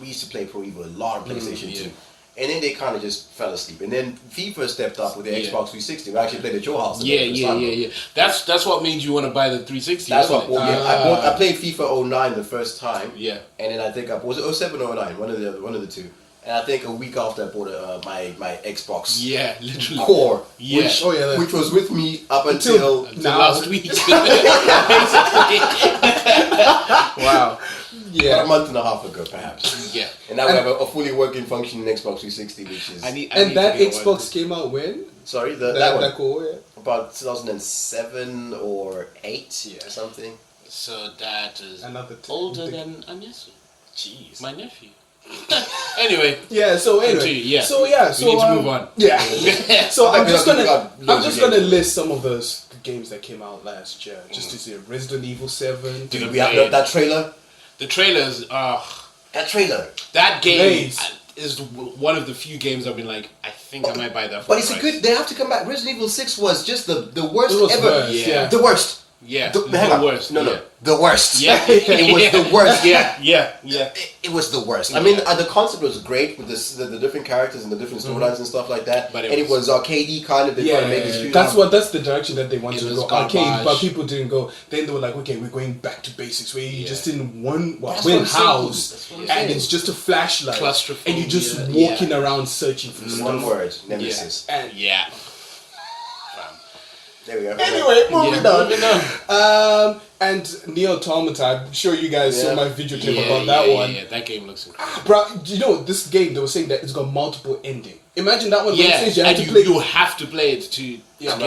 we used to play Pro Evo a lot on PlayStation 2. And then they kind of just fell asleep. And then FIFA stepped up with the Xbox 360. We actually played at your house. Yeah. That's what made you want to buy the 360. That's what. I played FIFA 09 the first time. Yeah. And then I think was it 07 or 09? One of the two. And I think a week after I bought my Xbox. Yeah, literally. Core. Yeah. Which was with me up until last week. Wow. Yeah, a month and a half ago, perhaps. Yeah. And now we have a fully working functioning Xbox 360, which is. And that Xbox came out when? Sorry, that one. Core, About 2007 or 8 or something. So that is another older than Anyasu. Jeez. My nephew. Anyway. So we need to move on. So I'm just gonna list some of those games that came out last year, just to see Resident Evil 7. Did we have that trailer? The trailers, that trailer. That game is one of the few games I've been like, I think I might buy that. But it's a good. They have to come back. Resident Evil 6 was just the worst ever. The worst. Yeah, the worst. No, the worst. Yeah, it was the worst. Yeah. It was the worst. I mean, the concept was great with the different characters and the different storylines and stuff like that. But it was arcadey kind of. They tried to make it. That's the direction that they wanted to go, arcade. But people didn't go. Then they were like, okay, we're going back to basics. Where you just in one house and it's just a flashlight, and you're just walking around searching for stuff. One word, nemesis. There we go. Anyway, moving on. And Nier Automata, I'm sure you guys saw my video clip about that one. Yeah, that game looks incredible. Bro, this game, they were saying that it's got multiple endings. Imagine that one. You have to play it to I'm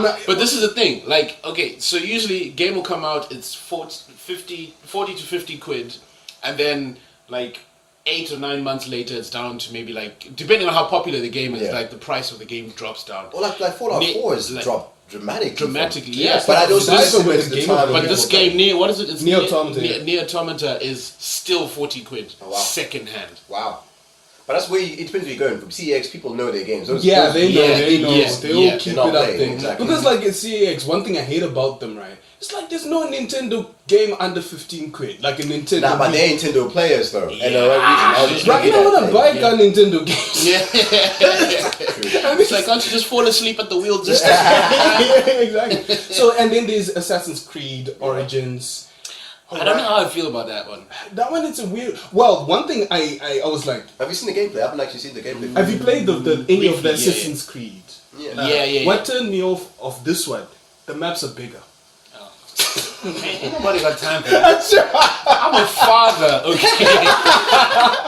not. But this is the thing. Like, okay, so usually game will come out, it's 40 to 50 quid, and then like 8 or 9 months later, it's down to maybe like, depending on how popular the game is, like the price of the game drops down. Well, like Fallout 4 has dropped dramatically. Yes. But I don't But this game, what is it? It's Nier Automata. Nier Automata is still 40 quid, second hand. Wow. But that's where it depends where you're going from. CEX, people know their games. They know. They'll keep it up there. Exactly. Because like at CEX, one thing I hate about them, right? It's like there's no Nintendo game under 15 quid, like a Nintendo. Nah, but Wii. they're Nintendo players though. Yeah. And I was just Right looking now, at when I buy a Nintendo game, It's like, can't you just fall asleep at the wheel just exactly. So, and then there's Assassin's Creed Origins. I don't know how I feel about that one. That one, it's a weird. Well, one thing I was like, Have you seen the gameplay? I haven't actually seen the gameplay. have you played any of the Briefly, yeah, Assassin's Creed? Yeah. What turned me off of this one? The maps are bigger. Ain't nobody got time for that. I'm a father, okay?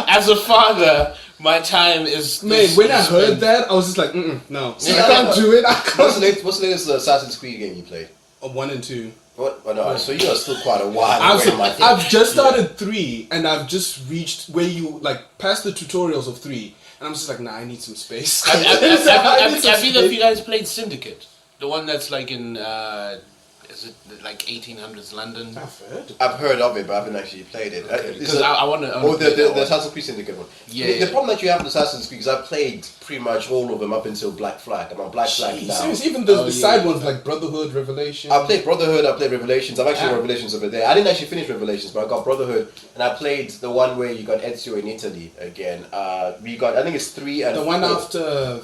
As a father, my time is... Man, when I heard that, I was just like, no. I can't do it. I What's can't. the latest Assassin's Creed game you played? 1 and 2. What? Oh, no, so you are still quite a while away from my thing. I've just started 3, and I've just reached where you, like, past the tutorials of 3. And I'm just like, nah, I need some space. Have I need some either of space. you guys played Syndicate? The one that's like in... is it like 1800s London? I've heard of it, but I haven't actually played it. Because I want to. Oh, the Assassin's Creed Syndicate one. Yeah. The problem that you have with Assassin's Creed is I've played pretty much all of them up until Black Flag. I'm on Black Flag now. Seriously, even the side ones like Brotherhood, Revelation. I played Brotherhood, I played Revelations. I've actually got Revelations over there. I didn't actually finish Revelations, but I got Brotherhood, and I played the one where you got Ezio in Italy again. We got, I think it's 3 and the 4. one after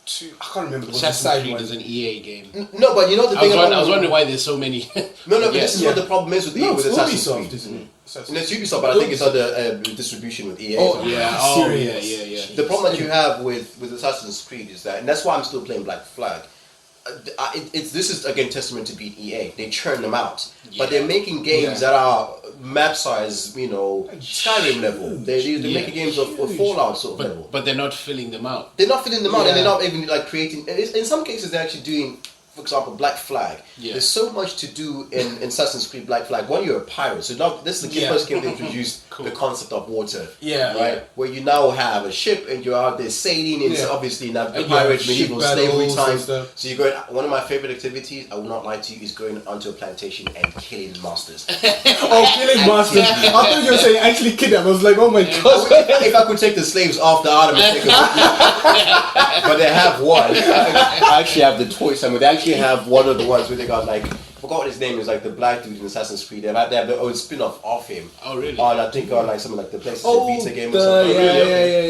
2. I can't remember. Assassin's Creed is an EA game. No, but you know the thing I was wondering why there's so many. No, but this is what the problem is with No, with it's Assassin's Ubisoft, Creed. isn't it? And it's Ubisoft, but I think it's under distribution with EA. Oh, Yeah. Oh, Oh, yeah, serious. yeah. The problem that you have with Assassin's Creed is that, and that's why I'm still playing Black Flag. This is again testament to beat EA. They churn them out, but they're making games that are map size, Skyrim level. They're making games of Fallout sort of level. But they're not filling them out. They're not filling them out, Yeah. and they're not even like creating. In some cases, they're actually doing. For example, Black Flag. Yeah. There's so much to do in Assassin's Creed Black Flag. One, you're a pirate, so now this is the first game they introduced the concept of water. Yeah. Right, where you now have a ship and you're out there sailing. It's obviously not the And you have pirate ship medieval slavery battles and times. stuff. So you're going. One of my favorite activities, I will not lie to you, is going onto a plantation and killing monsters. Oh, killing monsters. I thought you were saying actually kidnap. I was like, oh my god. If I could take the slaves off the Ottomans, but they have one. I actually have the toy somewhere. They actually have one of the ones where they got like, I forgot what his name is, like the black dude in Assassin's Creed. They have their own spin-off of him. Oh, really? On I think on like something like the PlayStation Vita game or the, something.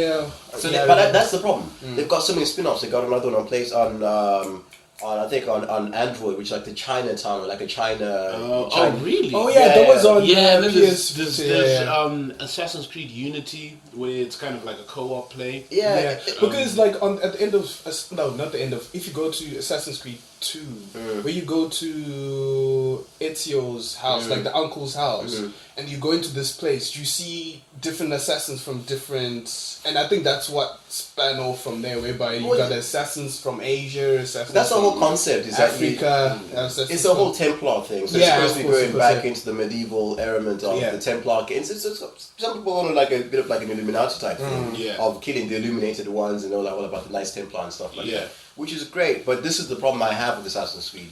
yeah. So but that's the problem. They've got so many spin-offs. They got another one on I think on Android, which is like the Chinatown, like a China. Oh, really? Oh yeah, that was on Yeah, and then PS. there's Assassin's Creed Unity, where it's kind of like a co-op play. Yeah, because like at the end of not the end of, if you go to Assassin's Creed 2, where you go to Ezio's house, like the uncle's house, and you go into this place, you see different assassins from different, and I think that's what span off from there, whereby you got assassins from Asia, assassins that's the from whole concept. Is Africa. It's a whole Templar thing. So Yeah, it's supposed to be of course, going of course, back yeah. into the medieval element of the Templar. Some people want like a bit of like an Illuminati type thing of killing the illuminated ones and all about the Knights Templar and stuff like that, which is great. But this is the problem I have with Assassin's Creed.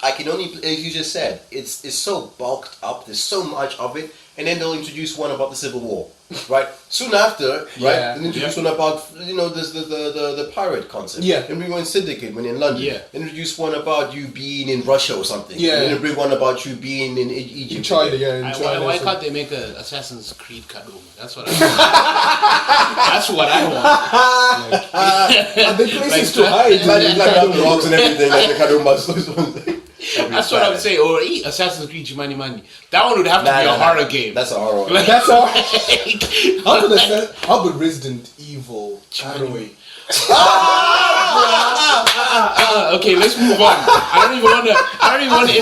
I can only, as you just said, it's so bulked up. There's so much of it, and then they'll introduce one about the Civil War, right? Soon after, right? Then introduce one about the pirate concept. Yeah. Then bring one Syndicate when in London. Yeah. Then introduce one about you being in Russia or something. Yeah. And then bring one about you being in Egypt. In China, yeah. In China, Why so- can't they make a Assassin's Creed Kadum? That's what I want. That's what I want. the places to hide. Imagine like up the rocks and everything, like the kind of monsters. That's what I would say. Or Assassin's Creed Jimani Mani. That one would have to be a horror game. That's a horror. That's all. How about Resident Evil? Hathaway. Okay, let's move on. I don't even want to.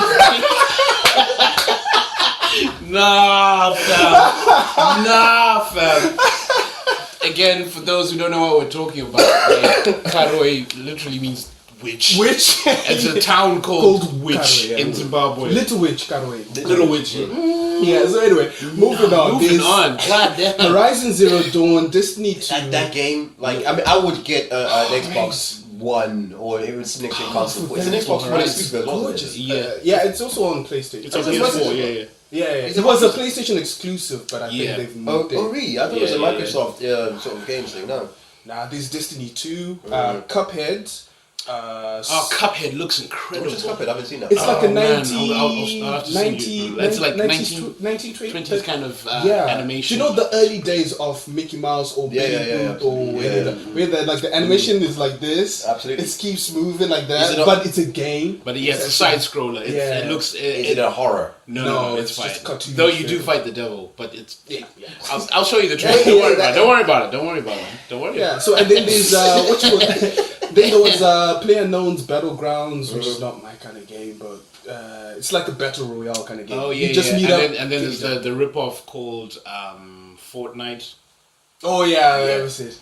Nah, fam. Again, for those who don't know what we're talking about, Karoe literally means witch. Witch. It's a town called Witch Karoe, yeah. in Zimbabwe. Little Witch, Karoe. Little Witch. Yeah, so anyway, moving on. Moving There's on. God damn. Horizon Zero Dawn, Destiny 2. That game, like, I mean, I would get an Xbox One or it was next gen console. It's an Xbox One exclusive, Gorgeous. wasn't it? Yeah. Yeah, it's also on PlayStation. It's on PS4, yeah. Yeah, Is it it was a Microsoft? PlayStation exclusive, but I Yeah. think they've Oh, moved it. really? I thought it was a Yeah, Microsoft sort of games thing. No. Nah, there's Destiny 2, Cuphead, Cuphead looks Which incredible. is Cuphead? I haven't seen that. It's like a man, 90, I'll have to send you. It's like 1920s kind of animation. Do you know the early days of Mickey Mouse or Baby Boop or any of that? Where like the animation is like this. Absolutely. It keeps moving like that, but it's a game. But yeah, it's a side scroller. It looks. Is it a horror? No, it's just fine. cartoon Though you do shit. fight the devil, but it's I'll show you the trailer. Don't worry about it. Don't worry about it. Don't worry about it. Don't worry. Yeah. So and then there's then there was PlayerUnknown's Battlegrounds, which is not my kind of game, but it's like a battle royale kind of game. Oh yeah, you just meet and up. then there's the rip-off called Fortnite. Oh yeah, that was it.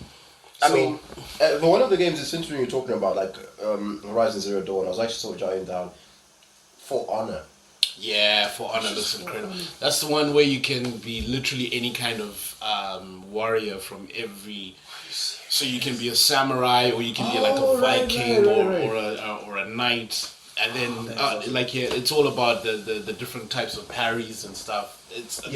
I mean, for one of the games, it's interesting you're talking about, like Horizon Zero Dawn. I was actually sort of jotting down For Honor. Yeah, For Honor looks incredible. That's the one where you can be literally any kind of warrior from every. So you can be a samurai, or you can be like a Viking, or a knight, and then it's all about the different types of parries and stuff. For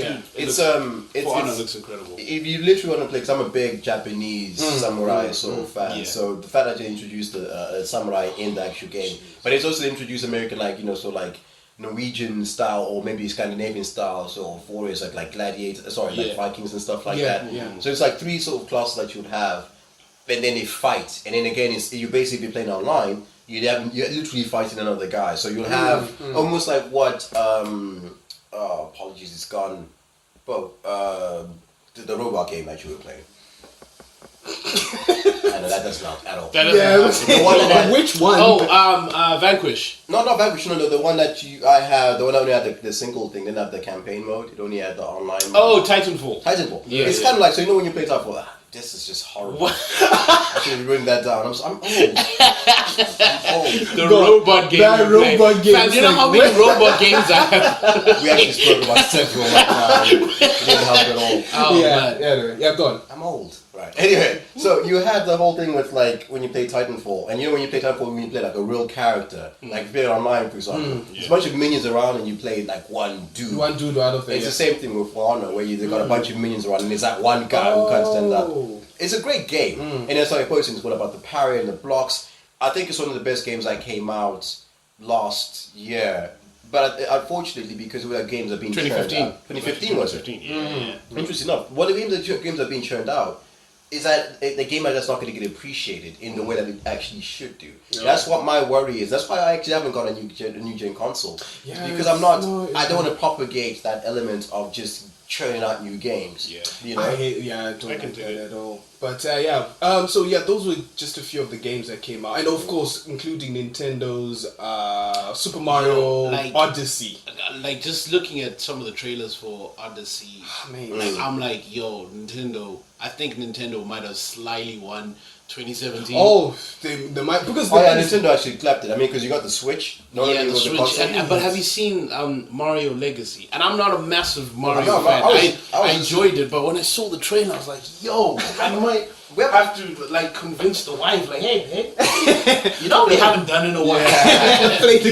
Honor looks incredible. If you literally want to play, because I'm a big Japanese samurai sort of fan, so the fact that they introduced a samurai in the actual game, but it's also introduced American Norwegian style or maybe Scandinavian style sort of warriors like gladiators, like Vikings and stuff like that. Yeah. So it's like three sort of classes that you would have, and then they fight, and then again you basically be playing online. You're literally fighting another guy, so you'll have almost like what apologies, it's gone. But the robot game that you were playing. I know that doesn't help at all. The one that which one? Oh, Vanquish. No, not Vanquish. No, the one that I have. The one that only had the single thing. Didn't have the campaign mode. It only had the online mode. Oh, Titanfall. Yeah, it's kind of like, so you know when you play Titanfall, this is just horrible. I should have written that down. I'm old. The robot game. That robot game. Fam, do you know how many robot games I have? We actually spoke about Titanfall right now. It didn't help at all. Oh, man. Yeah, go on. I'm old. Right. Anyway, so you had the whole thing with like when you play Titanfall, and you know when you play Titanfall, when you play like a real character, like play it online, for example, there's a bunch of minions around, and you play like one dude. One dude out of it. It's the same thing with For Honor, where you've got a bunch of minions around, and it's that one guy who can't stand up. It's a great game, and it's like posting what about the parry and the blocks. I think it's one of the best games that came out last year. But unfortunately, because the games are being 2015. churned out. 2015 was it? Yeah. Interesting enough, one of the games that are being churned out is that the game is just not going to get appreciated in the way that it actually should do. No. That's what my worry is. That's why I actually haven't got a new gen console. Yeah, because I don't want to propagate that element of just churning out new games. Yeah. You know? I don't like that at all. But those were just a few of the games that came out, and of course, including Nintendo's Super Mario Odyssey. Like just looking at some of the trailers for Odyssey, I'm like, yo, Nintendo. I think Nintendo might have slyly won 2017. Oh, they might because Nintendo actually clapped it. I mean, because you got the Switch. The Switch. But have you seen Mario Legacy? And I'm not a massive Mario fan. I enjoyed it, but when I saw the trailer, I was like, yo, I might have to like convince the wife, like, hey, you know we haven't done in a while. But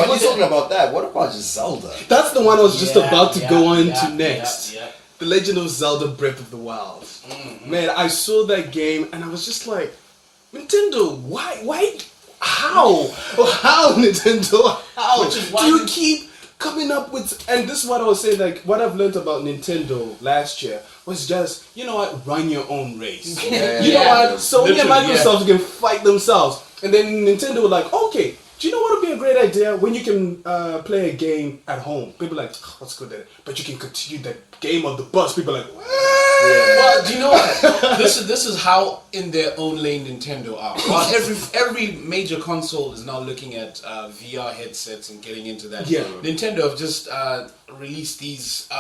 you're talking about that. What about just Zelda? That's the one I was just about to go on to next. Yeah. The Legend of Zelda Breath of the Wild. Mm-hmm. Man, I saw that game and I was just like, Nintendo, why, how? How, Nintendo? How? Do you keep coming up with, and this is what I was saying, like, what I've learned about Nintendo last year was just, you know what, run your own race. You know what, Sony and Microsoft can fight themselves. And then Nintendo were like, okay, do you know what would be a great idea when you can play a game at home? People are like, what's good at it? But you can continue that game on the bus. People are like, what? Yeah. Well, do you know what? This is how in their own lane Nintendo are. Well, every major console is now looking at VR headsets and getting into that. Yeah. Nintendo have just released these.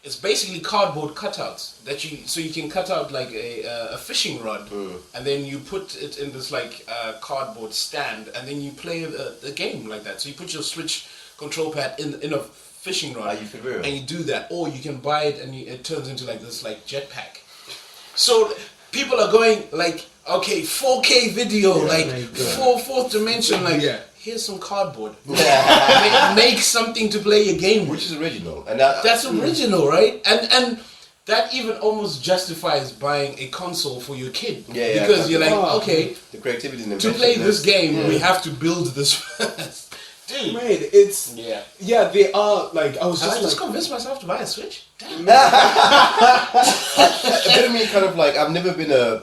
It's basically cardboard cutouts that you can cut out like a fishing rod, and then you put it in this like cardboard stand, and then you play the game like that. So you put your Switch control pad in a fishing rod, and you do that, or you can buy it and it turns into like this like jetpack. So people are going like, okay, 4K video, like fourth dimension, like. Yeah. Here's some cardboard. Make something to play a game with. Which is original. And that's original, right? And that even almost justifies buying a console for your kid. Yeah, because you're like, Oh. okay, The creativity and to play this inventiveness. game, we have to build this first. Dude. Man, it's Yeah. they are like I was Have I just just like convinced myself to buy a Switch? Damn. A bit of me kind of like I've never been a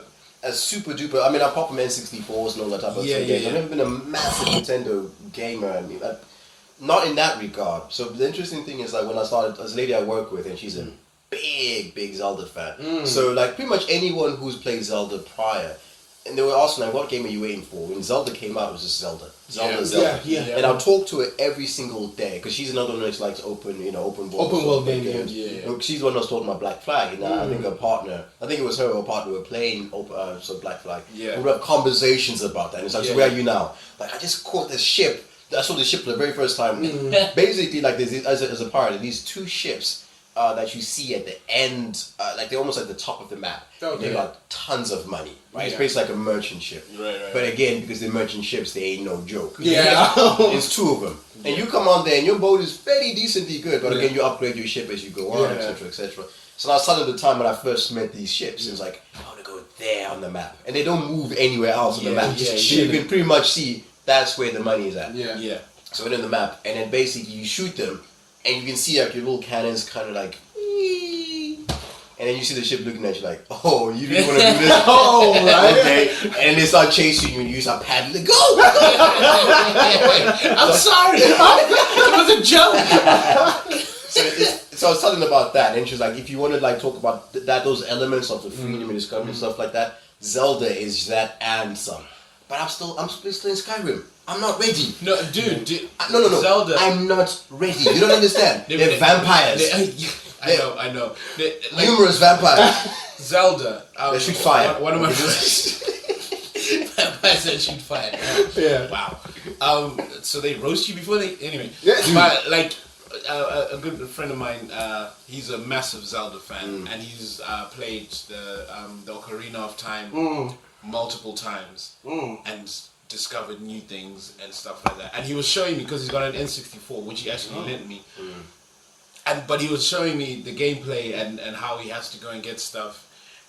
super duper. I mean, apart from N64s and all that type of Yeah, games, yeah. I've never been a massive Nintendo gamer. I mean, not in that regard. So the interesting thing is like when I started, there's a lady I work with, and she's a big Zelda fan. So like pretty much anyone who's played Zelda prior, and they were asking like, "What game are you waiting for?" When Zelda came out, it was just Zelda. Zelda. Yeah. And I'll talk to her every single day because she's another one who likes open world game, yeah. Look, she's the one that was talking about Black Flag, and I think her partner, I think it was her or her partner, were playing Black Flag. Yeah. We have conversations about that. And it's like, so Yeah. where are you now? Like, I just caught this ship. I saw the ship for the very first time. Basically, like, there's as a pirate, these two ships that you see at the end, like they're almost at the top of the map. Okay. They got tons of money, right? It's Yeah. basically like a merchant ship. Right. But again, because they're merchant ships, they ain't no joke. Yeah. There's two of them. And you come on there and your boat is fairly decently good, but again, you upgrade your ship as you go on, Yeah. etc., etc. So now suddenly the time when I first met these ships, it was like, I want to go there on the map. And they don't move anywhere else on the Yeah, map. yeah, So yeah. you can pretty much see that's where the money is at. yeah. Yeah. So we're in the map, and then basically you shoot them, and you can see like your little cannons kind of like, and then you see the ship looking at you like, oh, you really want to do this? Oh, right. Okay. And they start chasing you, and you start paddling. Go! I'm sorry. It was a joke. So I was telling her about that, and she was like, if you want to like talk about those elements of the freedom and discovery and stuff like that, Zelda is that and some. But I'm still in Skyrim. I'm not ready. No, dude. No. Zelda. I'm not ready. You don't understand. They're vampires. I know. Like, Numerous vampires. Zelda. They shoot fire. One of my friends. Vampires that shoot fire. Yeah. Wow. So they roast you before they. Anyway. Yeah. But like. A good friend of mine, he's a massive Zelda fan, and he's played the Ocarina of Time multiple times, and discovered new things and stuff like that. And he was showing me, because he's got an N64, which he actually lent me, but he was showing me the gameplay and how he has to go and get stuff,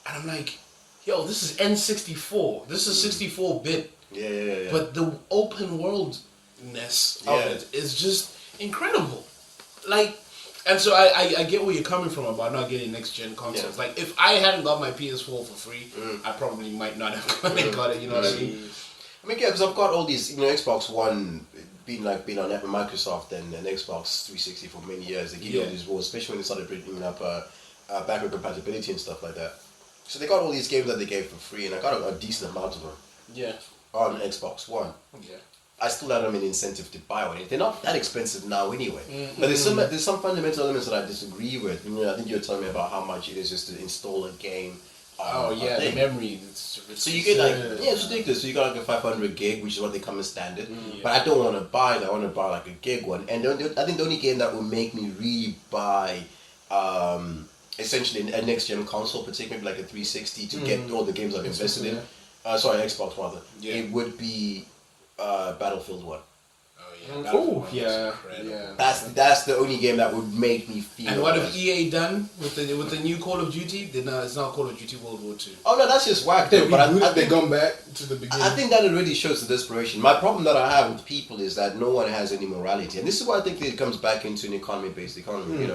and I'm like, yo, this is N64, this is 64-bit, Yeah. but the open worldness of it is just incredible. Like, and so I get where you're coming from about not getting next gen consoles. Yeah. Like, if I hadn't got my PS4 for free, I probably might not have gone and got it. You know what I mean? I mean, yeah, because I've got all these, Xbox One being on Microsoft and Xbox 360 for many years. They give you all these rules, especially when they started bringing up backward compatibility and stuff like that. So they got all these games that they gave for free, and I got a decent amount of them Yeah. on Xbox One. Yeah. I still don't have an incentive to buy one. They're not that expensive now anyway. But there's some fundamental elements that I disagree with. I think you were telling me about how much it is just to install a game. The memory. So you get it's ridiculous. So you got like a 500 gig, which is what they come as standard. But I don't want to buy that. I want to buy like a gig one. And I think the only game that will make me really buy essentially a next gen console, particularly like a 360, to get all the games I've invested in. Xbox rather. Yeah. It would be Battlefield 1. Oh yeah. That's the only game that would make me feel. And what have EA done with the new Call of Duty? It's not Call of Duty World War II. Oh no, that's just whack though. But I They've think gone back to the beginning. I think that already shows the desperation. My problem that I have with people is that no one has any morality, and this is why I think it comes back into an economy-based economy.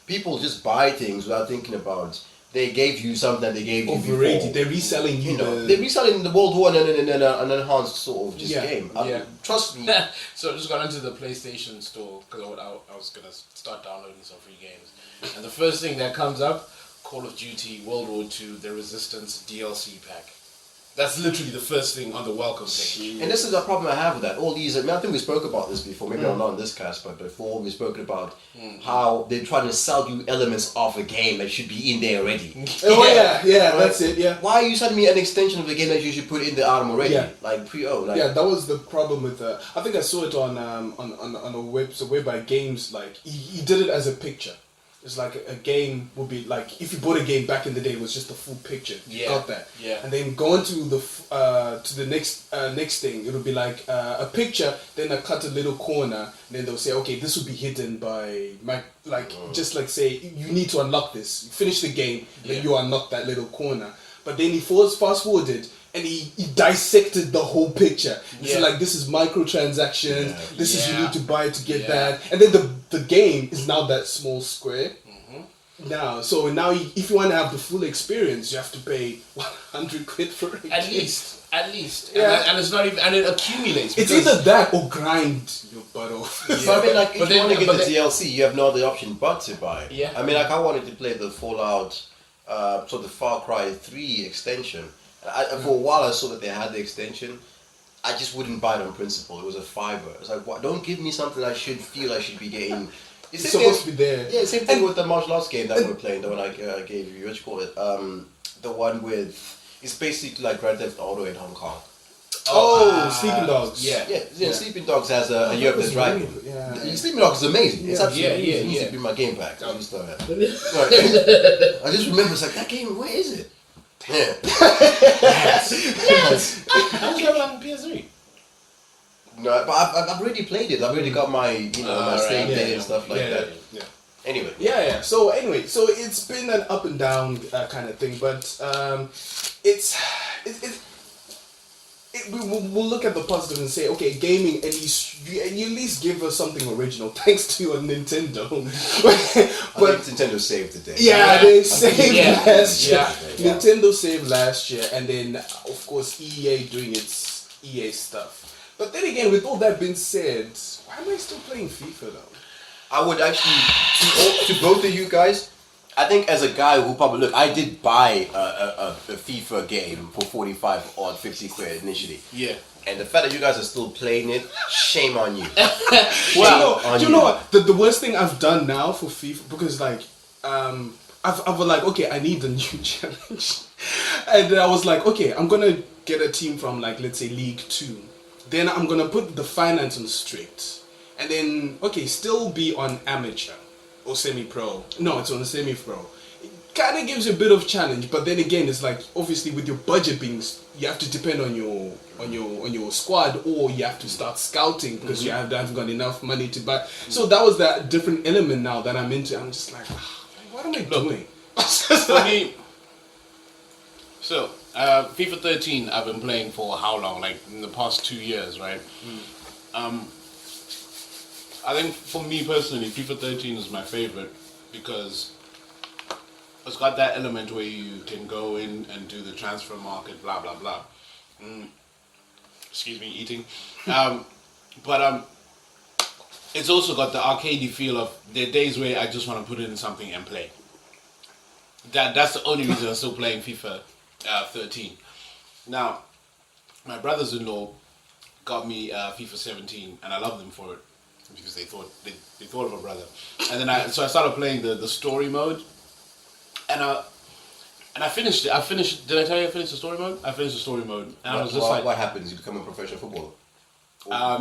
People just buy things without thinking about. They gave you something that they gave you overrated. before. They're reselling you. They're reselling the World War and an enhanced sort of just game. Trust me. So I just got into the PlayStation store because I was gonna start downloading some free games, and the first thing that comes up, Call of Duty World War II: The Resistance DLC pack. That's literally the first thing on the welcome page. And this is the problem I have with that. All these, I think we spoke about this before, maybe not on this cast, but before we've spoken about how they're trying to sell you elements of a game that should be in there already. Oh yeah, that's it. Yeah. Why are you sending me an extension of the game that you should put in the item already? Yeah. Like pre-owned. Like, Yeah, that was the problem with I think I saw it on a website whereby games like he did it as a picture. It's like a game would be like if you bought a game back in the day, it was just a full picture. You got that. Yeah. And then going to the next thing, it would be like a picture. Then I cut a little corner. And then they'll say, okay, this will be hidden by just like say you need to unlock this. You finish the game, then you unlock that little corner. But then he fast forwarded. And he dissected the whole picture. It's like this is microtransactions. This is you need to buy to get that. And then the game is now that small square. Now, so now if you want to have the full experience, you have to pay 100 quid for it. At least. Yeah. And it's not even, and it accumulates. It's either that or grind your butt off. But I mean, like, if you want to get the then- DLC, you have no other option but to buy it. Yeah. I mean, like, I wanted to play the Fallout, the Far Cry 3 extension. For a while, I saw that they had the extension. I just wouldn't buy it on principle. It was a $5. It's like, what? Don't give me something I should be getting. It's supposed to be there. Yeah, same thing with the martial arts game that we're playing. The one I gave you. What you call it? The one with it's basically like Grand Theft Auto in Hong Kong. Sleeping Dogs. Yeah. Sleeping Dogs has a Year of the Dragon. Yeah. Sleeping Dogs is amazing. It's absolutely amazing. It needs to be my game pack. I just remember it's like that game. Where is it? Yeah. Yes. How's that on PS3? No, but I've already played it. I've already got my my save date and stuff like that. Yeah. Anyway. Yeah. So it's been an up and down kind of thing, but we'll look at the positive and say, okay, gaming at least you at least give us something original thanks to your Nintendo. But Nintendo saved the day. Yeah, they saved last year. Yeah. Nintendo saved last year, and then of course EA doing its EA stuff. But then again, with all that being said, why am I still playing FIFA though? I would actually, to both of you guys, I think as a guy who probably, look, I did buy a FIFA game for 45 or 50 quid initially. Yeah. And the fact that you guys are still playing it, shame on you. Well, do you know what? The worst thing I've done now for FIFA, because like, I've like, okay, I need a new challenge. And then I was like, okay, I'm going to get a team from like, let's say League 2. Then I'm going to put the finance on strict. And then, okay, still be on amateur or semi-pro. No, it's on a semi-pro. It kind of gives you a bit of challenge, but then again, it's like obviously with your budget being, you have to depend on your squad, or you have to start scouting because you haven't got enough money to buy. So that was that different element now that I'm into. I'm just like, what am I doing? For me, so FIFA 13 I've been playing for how long? Like in the past 2 years, right? I think for me personally, FIFA 13 is my favorite because it's got that element where you can go in and do the transfer market, blah blah blah. Excuse me, eating. But it's also got the arcadey feel of there are days where I just want to put in something and play. That's the only reason I'm still playing FIFA 13. Now, my brothers-in-law got me FIFA 17, and I love them for it because they thought of a brother. And then I started playing the story mode, and I finished it. Did I tell you I finished the story mode? I finished the story mode, and I was just like, what happens? You become a professional footballer.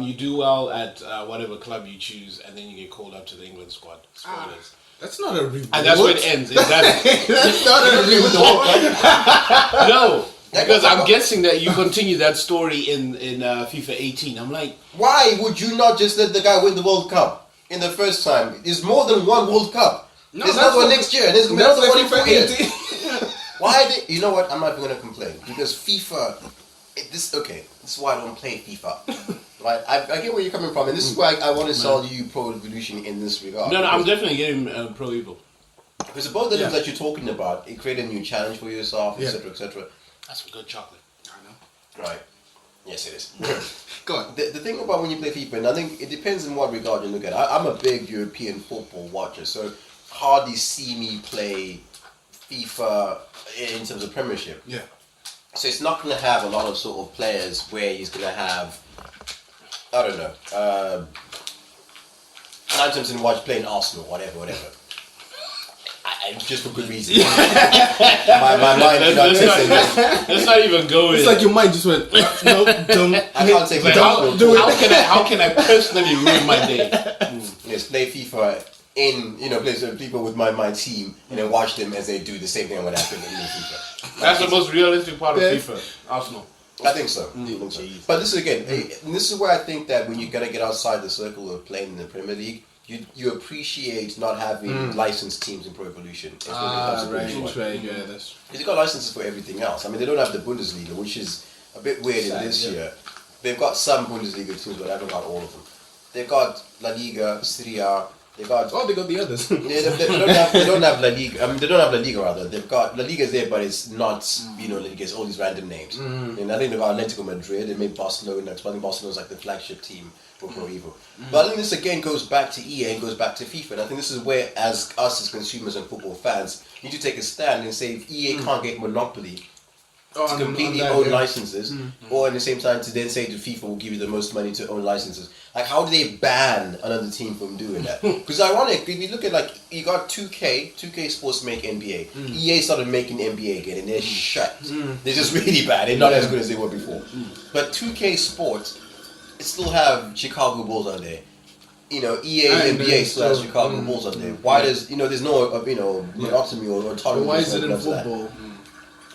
You do well at whatever club you choose, and then you get called up to the England squad. Spoilers. That's not a reward. And that's where it ends. Exactly. That's not a reward. No, because I'm guessing that you continue that story in FIFA 18. I'm like, why would you not just let the guy win the World Cup in the first time? There's more than one World Cup. No, there's another one next year, and there's another one in 4 years. 18. Why did you know what? I'm not even gonna complain because FIFA. This is why I don't play FIFA. Right, I get where you're coming from, and this is why I want to sell you Pro Evolution in this regard. no, I'm definitely getting Pro Evo. Because the both the things that you're talking about, it created a new challenge for yourself, etc., etc. That's some good chocolate. I know. Right. Yes, it is. Go on. The thing about when you play FIFA, and I think it depends in what regard you look at. I'm a big European football watcher, so hardly see me play FIFA in terms of Premiership. Yeah. So it's not going to have a lot of sort of players where he's going to have, I don't know, 9 times in watch playing Arsenal, whatever. Just for good reason. my mind did not take it. Let's not even go It's in. like your mind just went, no, don't. I can't take Like, it. how can I personally ruin my day? Yes, play FIFA in places with people with my team, and then watch them as they do the same thing that would happen in FIFA. That's the most realistic part of FIFA. Arsenal. I think so. But this is again, this is where I think that when you're gonna get outside the circle of playing in the Premier League, you appreciate not having licensed teams in Pro Evolution. Right. Yeah, that's. They've got licenses for everything else. I mean, they don't have the Bundesliga, which is a bit weird in this year. They've got some Bundesliga teams, but I don't got all of them. They've got La Liga, Serie A. They got the others. they don't have La Liga. I mean, they don't have La Liga rather. They've got La Liga's there, but it's not La Liga. It's all these random names. And I think they've got Atletico Madrid. They made Barcelona. I think Barcelona's like the flagship team for Pro Evo. But I think this again goes back to EA and goes back to FIFA. And I think this is where, as us as consumers and football fans, need to take a stand and say if EA can't get monopoly to completely own licenses, or at the same time to then say to FIFA will give you the most money to own licenses. Like, how do they ban another team from doing that? Because ironic, if you look at like you got 2K Sports make NBA, EA started making NBA again, and they're shut. They're just really bad. They're not as good as they were before. But 2K Sports, it still have Chicago Bulls on there. EA NBA still has Chicago Bulls on there. Why does there's no monotony or autonomy? Why is it in football?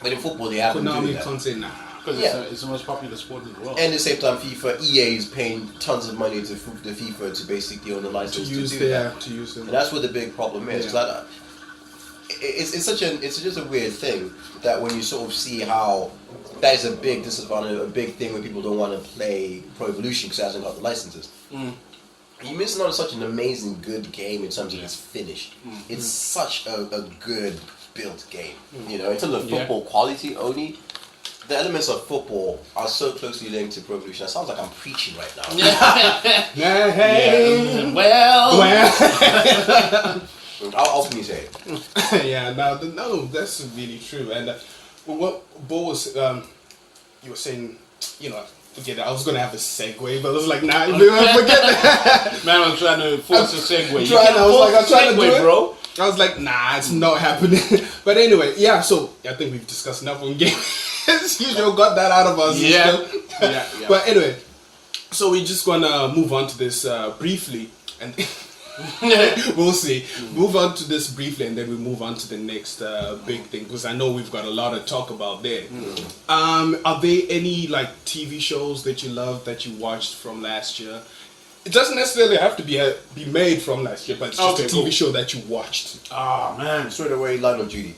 But in football, they have Konami can't say nah. Because it's the most popular sport in the world. And at the same time, EA is paying tons of money to the FIFA to basically own the license to use them. And that's what the big problem is. Yeah. It's just a weird thing that when you sort of see how that is a big disadvantage, a big thing when people don't want to play Pro Evolution because it hasn't got the licenses. You're missing out on such an amazing, good game in terms of its finish. It's such a good built game. In terms of football quality only, the elements of football are so closely linked to Pro Evolution. It sounds like I'm preaching right now. How often you say it? Yeah, no, that's really true. And what Bo was, you were saying, forget it. I was gonna have a segue, but I was like, nah, forget that. Man, I'm trying to force a segue. I'm trying to do it, bro. I was like, nah, it's not happening. But anyway, yeah. So I think we've discussed enough on games. You got that out of us. Yeah. But anyway, so we're just gonna move on to this briefly, and we'll see. Move on to this briefly, and then we move on to the next big thing, because I know we've got a lot to talk about there. Are there any like TV shows that you love that you watched from last year? It doesn't necessarily have to be made from last year, but it's just a TV show that you watched. Oh man, straight away, Line of Duty.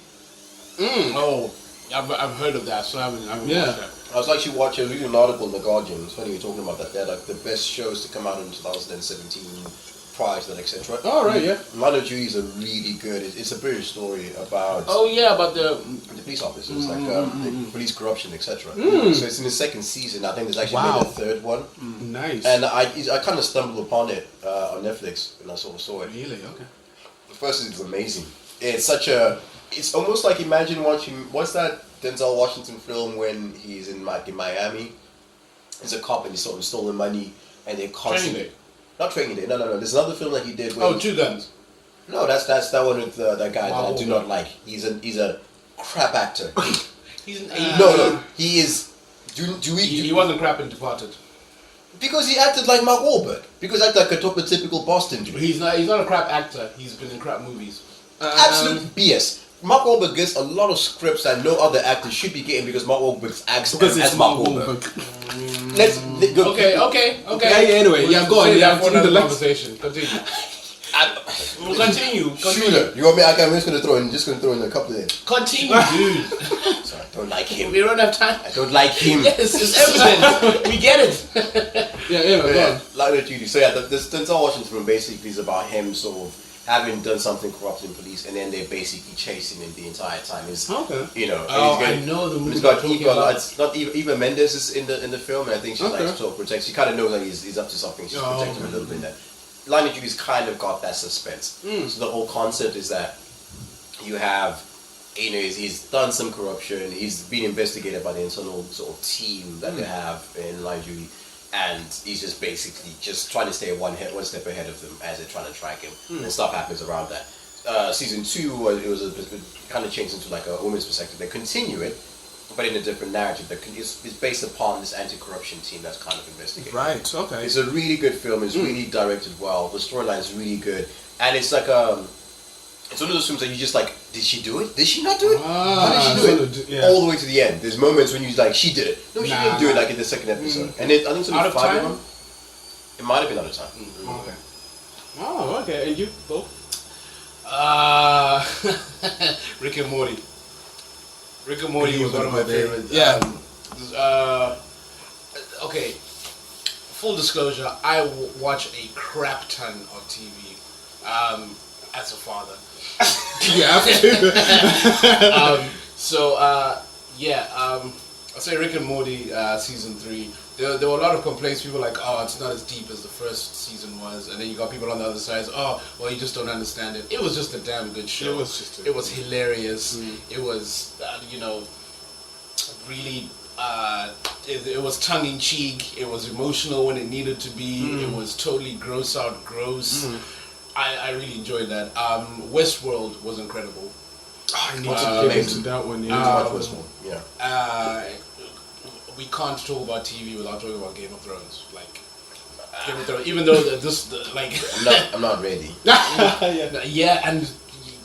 Oh, I've heard of that, so I haven't watched that. I was actually reading an article in The Guardian. It's funny you're talking about that. They're like the best shows to come out in 2017 prior to that, etc. Oh, right, yeah. Line of Duty is a really good. It's a British story about. Oh yeah, about the police officers, like the police corruption, etc. So it's in the second season. I think there's actually made a third one. Nice. And I kind of stumbled upon it on Netflix and I sort of saw it. Really? Okay. The first season is amazing. It's almost like imagine watching. What's that Denzel Washington film when he's in Miami? He's a cop and he's sort of stolen money and they're constantly. Not Training Day. No. There's another film that he did. Where Two Guns. No, that's that one with that guy that I do not like. He's a crap actor. He's an no. He is. He wasn't crap in Departed. Because he acted like Mark Wahlberg. Because he acted like a typical Boston dude. He's not a crap actor. He's been in crap movies. Absolute BS. Mark Wahlberg gets a lot of scripts that no other actor should be getting because Mark Wahlberg acts as Mark Wahlberg. Let's go. Okay. Yeah, anyway, go on. Yeah, for another conversation. Continue. We'll continue. Shooter. You want me? I'm just gonna throw in a couple of them. Continue, dude. Sorry, I don't like him. We don't have time. I don't like him. Yes, it's evident. We get it. Go on. Line of Duty. So this Denzel Washington film basically is about him sort of having done something corrupt in police, and then they're basically chasing him the entire time. I know the movie. It's not Eva Mendes is in the film, and I think she's like sort of protects. You kind of know that he's up to something. She's protecting him a little bit. There, Line of Duty's kind of got that suspense. So the whole concept is that you have, he's done some corruption. He's been investigated by the internal sort of team that they have in Line of Duty. And he's just basically just trying to stay one step ahead of them as they're trying to track him, and stuff happens around that. Season 2, it kind of changed into like a woman's perspective. They continue it, but in a different narrative that is based upon this anti-corruption team that's kind of investigating. Right. Okay. It's a really good film. It's really directed well. The storyline is really good. and it's like it's one of those films that you just like, did she do it? Did she not do it? How did she do it? Yeah. All the way to the end. There's moments when you like, she did it. No, she didn't do it. Like in the second episode, and I think it's only Out of 5 of time? them. It might have been out of time. Okay. Oh, okay. And you, Bo? Rick and Morty. Rick and Morty was one of my favorites. Yeah. Okay. Full disclosure, I watch a crap ton of TV. As a father. Yeah. I'll say Rick and Morty season 3. There were a lot of complaints. People were like, oh, it's not as deep as the first season was, and then you got people on the other side. Oh, well, you just don't understand it. It was just a damn good show. It was hilarious. It was, really. It was tongue in cheek. It was emotional when it needed to be. It was totally gross. I really enjoyed that. Westworld was incredible. Oh, I need to get into that one. Yeah. Yeah. We can't talk about TV without talking about Game of Thrones. Like Game of Thrones, even though I'm not ready. yeah, and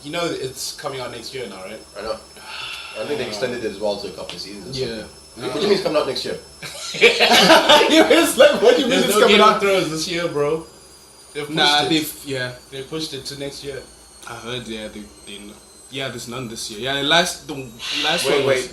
you know it's coming out next year now, right? I know. I think they extended it as well to a couple of seasons. Yeah. What do you mean it's coming out next year? It's like, what do you mean There's it's no coming Game of out? Thrones this year, bro. They've pushed Nah, it. They pushed it to next year. I heard. Yeah, there's none this year. Yeah, the last one. Wait.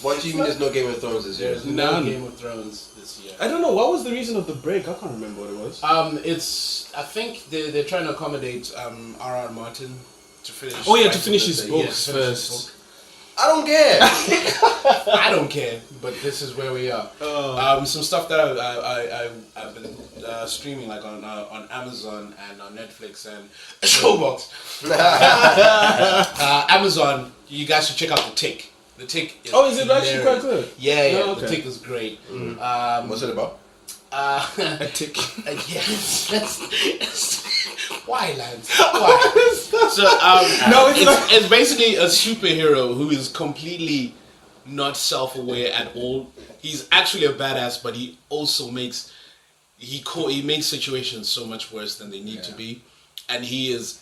What do you mean there's no Game of Thrones this year? There's no Game of Thrones this year. I don't know what was the reason of the break. I can't remember what it was. I think they're trying to accommodate R.R. Martin to finish. Oh yeah, to finish his books to finish his first. I don't care. I don't care, but this is where we are. Some stuff that I've been streaming like on Amazon and on Netflix and Showbox. Amazon, you guys should check out The Tick. The Tick is Is it actually quite good? Yeah, Oh, okay. The Tick is great. What's it about? A tick. Why, Lance? Why? So, No, it's basically a superhero who is completely not self-aware at all. He's actually a badass, but he also makes he makes situations so much worse than they need to be, and he is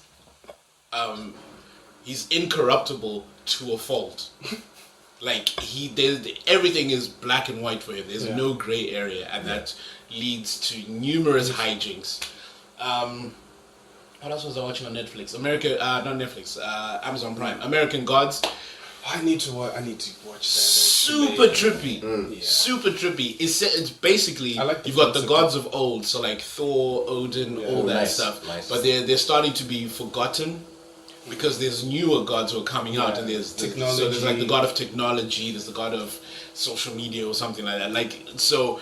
he's incorruptible to a fault. Like everything is black and white for him. There's no gray area, and that leads to numerous hijinks. What else was I watching on Netflix? Amazon Prime. American Gods. I need to watch that. Super trippy. Super trippy. It's basically, I like the you've got the concept gods of old, so like Thor, Odin, all that stuff. Nice. But they're starting to be forgotten because there's newer gods who are coming out, and there's technology. So there's like the god of technology, there's the god of social media or something like that. Like so,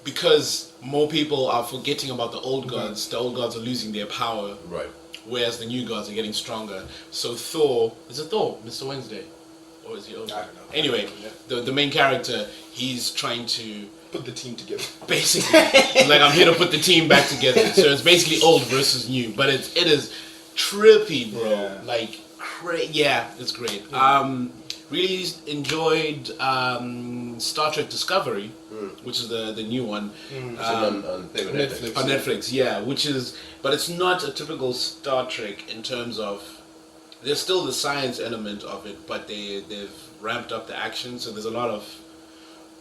because more people are forgetting about the old gods, the old gods are losing their power. Right. Whereas the new gods are getting stronger. So Thor, is it Thor, Mr. Wednesday? Or is he Odin? I don't know. Anyway, the main character, he's trying to Put the team together. basically, like, I'm here to put the team back together. So it's basically old versus new, but it is trippy, bro. Yeah. Like, it's great. Really enjoyed Star Trek Discovery, which is the new one. on Netflix. On Netflix, yeah, but it's not a typical Star Trek in terms of, there's still the science element of it, but they've ramped up the action, so there's a lot of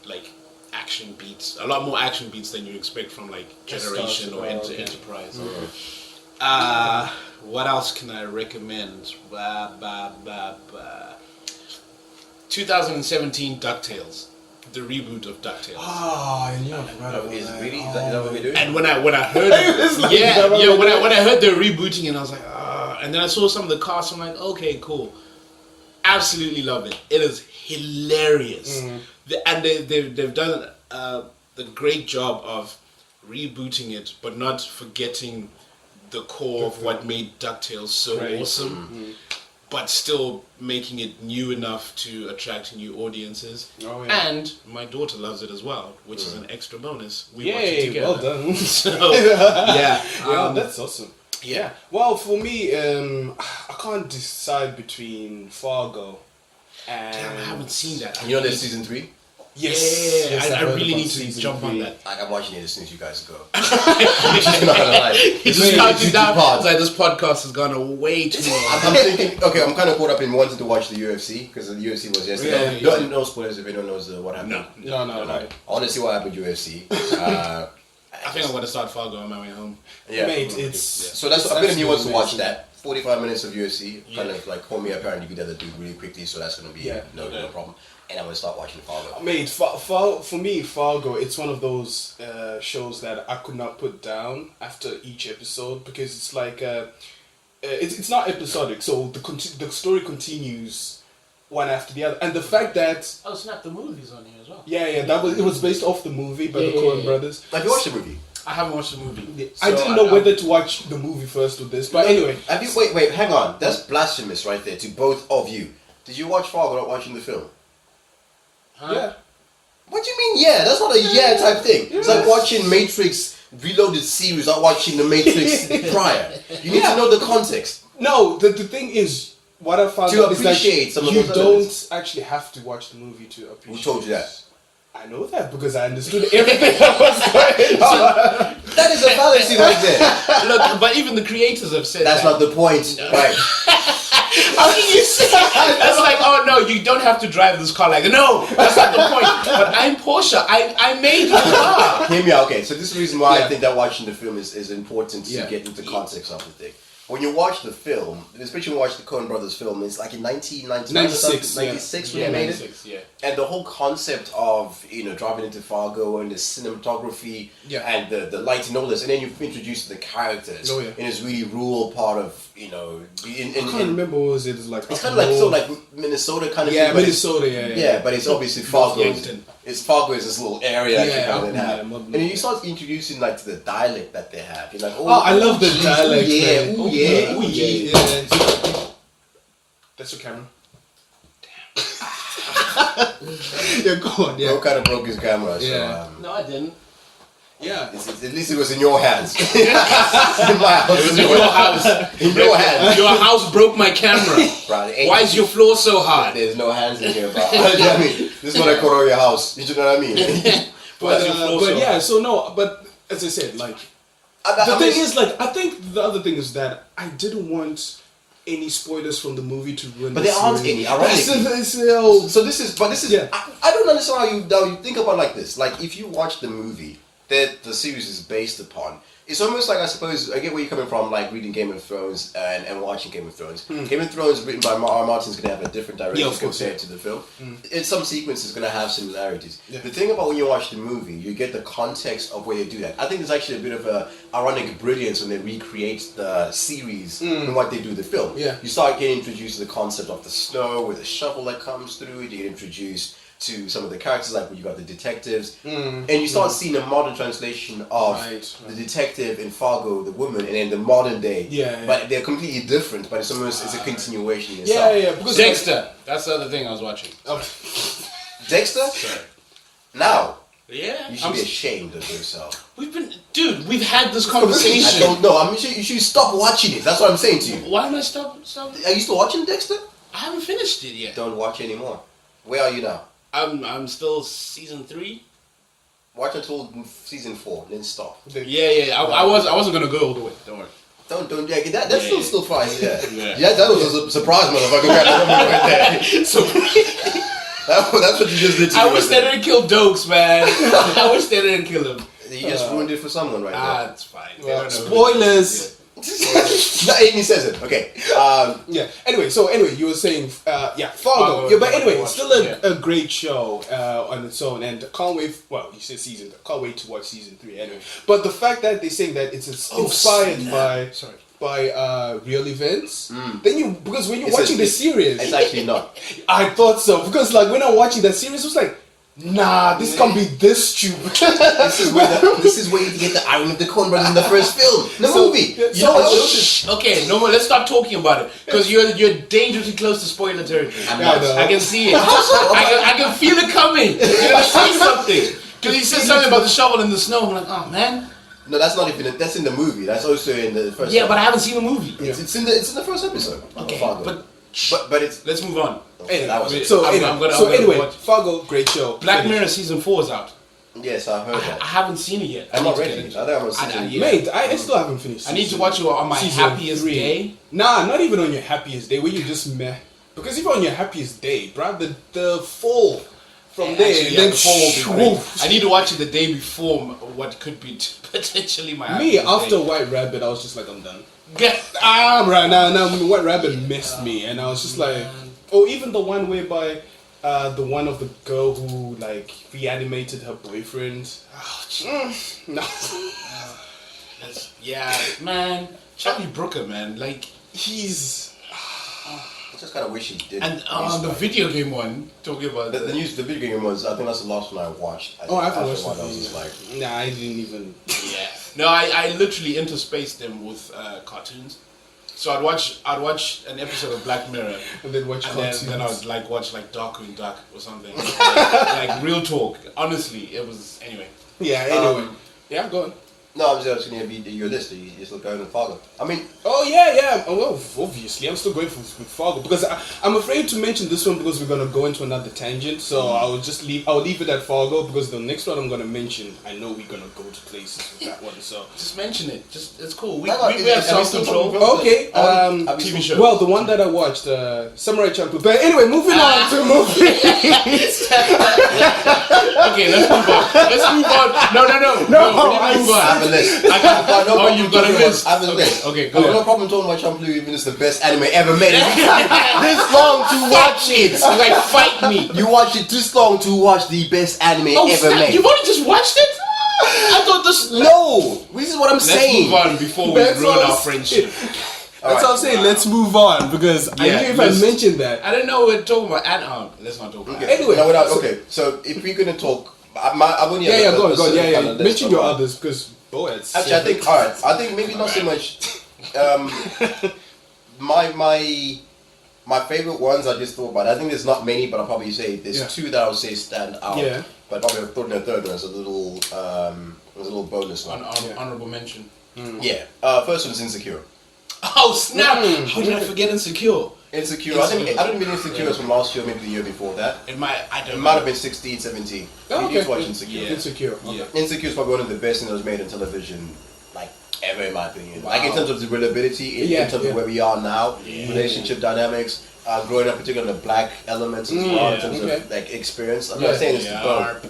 like action beats, a lot more action beats than you expect from like Generation or Enterprise. What else can I recommend? 2017 DuckTales. The reboot of DuckTales. Oh, I knew I forgot about Is that. really is that what we're doing? And when I heard when I heard they're rebooting it, I was like, and then I saw some of the cast. I'm like, okay, cool. Absolutely love it. It is hilarious, and they've done the great job of rebooting it, but not forgetting the core of what made DuckTales so awesome. But still making it new enough to attract new audiences. Oh, yeah. And my daughter loves it as well, which is an extra bonus. We watch Yay, it together. well done. So, yeah. That's awesome. Yeah. Well, for me, I can't decide between Fargo and... Damn, I haven't seen that. You know there's season 3? Yes, Yeah, yes, I heard really about need to season jump on 3. that. Like, I'm watching it as soon as you guys go. I'm just not gonna lie. He just It's counted two down. parts. It's like, this podcast has gone way too long. I'm thinking, okay, I'm kind of caught up in wanting to watch the UFC because the UFC was yesterday. Yeah. No spoilers if anyone knows what happened. No. No. I want to see what happened UFC. I think I'm going to start Fargo on my way home. Yeah. Mate, it's So that's a bit of me wants to watch amazing. that. 45 minutes of UFC, kind Yeah. of like Homie apparently beat the other dude really quickly, so that's going to be no problem. And I'm going to start watching Fargo. Mate, for me, Fargo, it's one of those shows that I could not put down after each episode because it's like it's not episodic, so the story continues one after the other, and the fact that Oh, snap, the movie's on here as well. it was based off the movie by the Coen brothers. Have you watched the movie? I haven't watched the movie. I didn't know whether to watch the movie first or this, but anyway. Have you, wait, hang on. That's blasphemous right there to both of you. Did you watch Fargo without watching the film? Huh? Yeah. What do you mean, yeah? That's not a yeah type thing. It's like watching Matrix Reloaded series without watching the Matrix prior. You need to know the context. No, the thing is, what I found To out is that appreciate some of you those don't elements. actually have to watch the movie to appreciate. Who told you that? I know that because I understood everything that was going on. That is a fallacy right there. Look, but even the creators have said That's that. not the point. Right. How can you say that? That's like, oh no, you don't have to drive this car. Like, no, that's not the point. But I'm Porsche. I made the car. Hear me out. Okay, so this is the reason why I Yeah. think that watching the film is important to Yeah. get into context of the thing. When you watch the film, especially when you watch the Coen Brothers film, it's like in 1999 or something, 96, yeah. 96 when Yeah, they made it. 96, yeah. And the whole concept of, driving into Fargo and the cinematography Yeah. and the lighting and all this, and then you introduce the characters Oh, yeah. in this really rural part of, I can't remember what was it. It's like it's kind of like so like Minnesota kind of yeah, thing, but it's- Minnesota. Yeah. but it's obviously Fargo. Yankton. Fargo is this little area that you Yeah, kind of yeah, have. modern- And you start introducing like the dialect that they have. You're like, Oh, I love the geez, dialect. ooh, yeah, man. ooh, yeah, ooh, yeah. That's your camera. Yeah, go on. Bro Yeah. kind of broke his camera, so Yeah. No, I didn't. Yeah. at least it was in your hands. In my house, it was in Your house. in your hands. Your house broke my camera. Bro, it ain't- Why is your floor so hard? There's no hands in here, bro. You know what I mean? This is what I call out your house. You know what I mean? Why is your floor so But yeah, hard? so no, but as I said, like I the mean, thing is, like I think the other thing is that I didn't want any spoilers from the movie to ruin. But the there aren't series. any, ironically. So this is, Yeah. I don't understand how you think about it like this. Like, if you watch the movie that the series is based upon, it's almost like, I suppose, I get where you're coming from, like reading Game of Thrones and watching Game of Thrones. Game of Thrones, written by R. Martin's going to have a different direction Yeah, of course, compared yeah. to the film. In some sequences, going to have similarities. Yeah. The thing about when you watch the movie, you get the context of where they do that. I think there's actually a bit of a ironic brilliance when they recreate the series and what they do in the film. Yeah. You start getting introduced to the concept of the snow with the shovel that comes through. You get introduced to some of the characters, like when you got the detectives, and you start seeing a modern translation of Right. the detective in Fargo, the woman, and then the modern day. Yeah. But they're completely different. But it's almost it's a continuation. In yeah, itself. because Dexter. That's the other thing I was watching. Dexter. Now Yeah. you should be ashamed of yourself. Dude, we've had this I conversation. don't know. I mean, you should stop watching it. That's what I'm saying to you. Why am I stop? Are you still watching Dexter? I haven't finished it yet. Don't watch anymore. Where are you now? I'm still season 3. Watch until season 4, then stop. Yeah. I wasn't gonna go all the way. Don't worry. Don't yeah, that's Yeah. still fine. Yeah. Yeah. Yeah, that was a surprise, motherfucker. Right there. So That's what you just did to I me wish right they there. didn't kill Dokes, man. I wish they didn't kill him. You just ruined it for someone right Ah, it's fine. They Well, don't know who it is. spoilers. there. No, Amy says it. Okay. Yeah. Anyway, you were saying, Fargo. Fargo, Yeah, but yeah, anyway, I it's still watched a great show on its own, and can't wait. Well, you said season. Can't wait to watch season 3. Anyway, but the fact that they're saying that it's inspired by real events, then because when you're watching the series, It's actually not. I thought so because like when I'm watching that series, it was like, nah, this can't be this stupid. This is where you get the irony of the Coen Brothers in the first film, the movie. yeah, You know what? Shh. Okay, no more. Let's stop talking about it because you're dangerously close to spoiler territory. I'm Yeah, not. I know. I can see it. I can feel it coming. You're gonna say something because he said something about the shovel in the snow. I'm like, oh man. No, that's not even. That's in the movie. That's also in the first. Yeah, but I haven't seen the movie. it's in the first episode. Okay, of Fargo. but But it's Let's move on. okay, that was it. I'm gonna watch. Fargo, great show. Black Finish. Mirror season 4 is out. Yes, I heard I that. haven't seen it yet. I'm I not need to ready. get I into think I'm on it. season. Yeah. Mate, I still haven't finished. I need to watch it on my Season happiest 3. day. Nah, not even on your happiest day where you just meh. Because if you're on your happiest day, bruh, the fall from there, Actually, then the fall will be great. woof. I need to watch it the day before what could be potentially my Me, happiest after day. White Rabbit, I was just like, I'm done. Yeah. Right now, White Rabbit missed me, and I was just like, oh, even the one whereby the one of the girl who like reanimated her boyfriend. Oh, No, yeah, man. Charlie Brooker, man. Like, he's I just kind of wish he did. and the video game one, talking about the video game was. I think that's the last one I watched. oh, I haven't After watched a while, it. I was just like, Nah, I didn't even. Yeah. No, I literally interspaced them with cartoons. So I'd watch an episode of Black Mirror, And then watch and cartoons. then I would like watch like Darkwing Duck or something. like real talk. Honestly, it was anyway. Yeah. Anyway, yeah, go on. no, I was just going to be your list. You're still going with Fargo. I mean, Oh yeah. Oh, well, obviously, I'm still going with Fargo because I'm afraid to mention this one because we're gonna go into another tangent. So I'll leave it at Fargo because the next one I'm gonna mention, I know we're gonna go to places with that one. So Just mention it. Just it's cool. We No, no, have are we self still control. talking about- okay. Have we TV still- show. Well, the one that I watched, Samurai Champloo. But anyway, moving on to movies. Okay, let's move on. No, we I didn't move I on. have a list. I got- I've got no oh, problem you've got a talking about- list. I have a list. Okay, I've go got on. no problem talking about Champloo, even it's the best anime ever made. This long to watch it. Like, fight me. You watched it this long to watch the best anime Oh, ever snap. made. You've only just watched it? I thought this. No, this is what I'm Let's saying. move on before we That's ruin what our I'm friendship. That's what I'm saying. Let's move on because I Yeah, knew if list. I mentioned that. I didn't know we were talking about Ant-Man. Let's not talk about Okay. it. Anyway, no, so- okay. So if we're gonna talk, I've only Yeah, have go on. a certain Yeah. kind of list Mention of your mine. others because it's Actually, I think alright. I think maybe not so much. My favorite ones I just thought about. I think there's not many, but I'll probably say there's Yeah. two that I would say stand out. Yeah. But probably I'll throw in a third one as a little bonus one. Honorable mention. Yeah. First one is Insecure. Oh, snap! How did I forget Insecure? Insecure. I don't mean Insecure was from last year, maybe the year before that. It might. I It don't might know. have been 16, 17. Oh, You okay. need to watch Insecure. Yeah. Insecure. Okay. Yeah. Insecure is probably one of the best things that was made on television, like ever in my opinion. Like in Wow. terms of the relatability, in Yeah, terms yeah. of where we are now, relationship dynamics, growing up, particularly the black elements as well, in terms okay. of like experience. I'm Yeah. not saying it's Yeah. about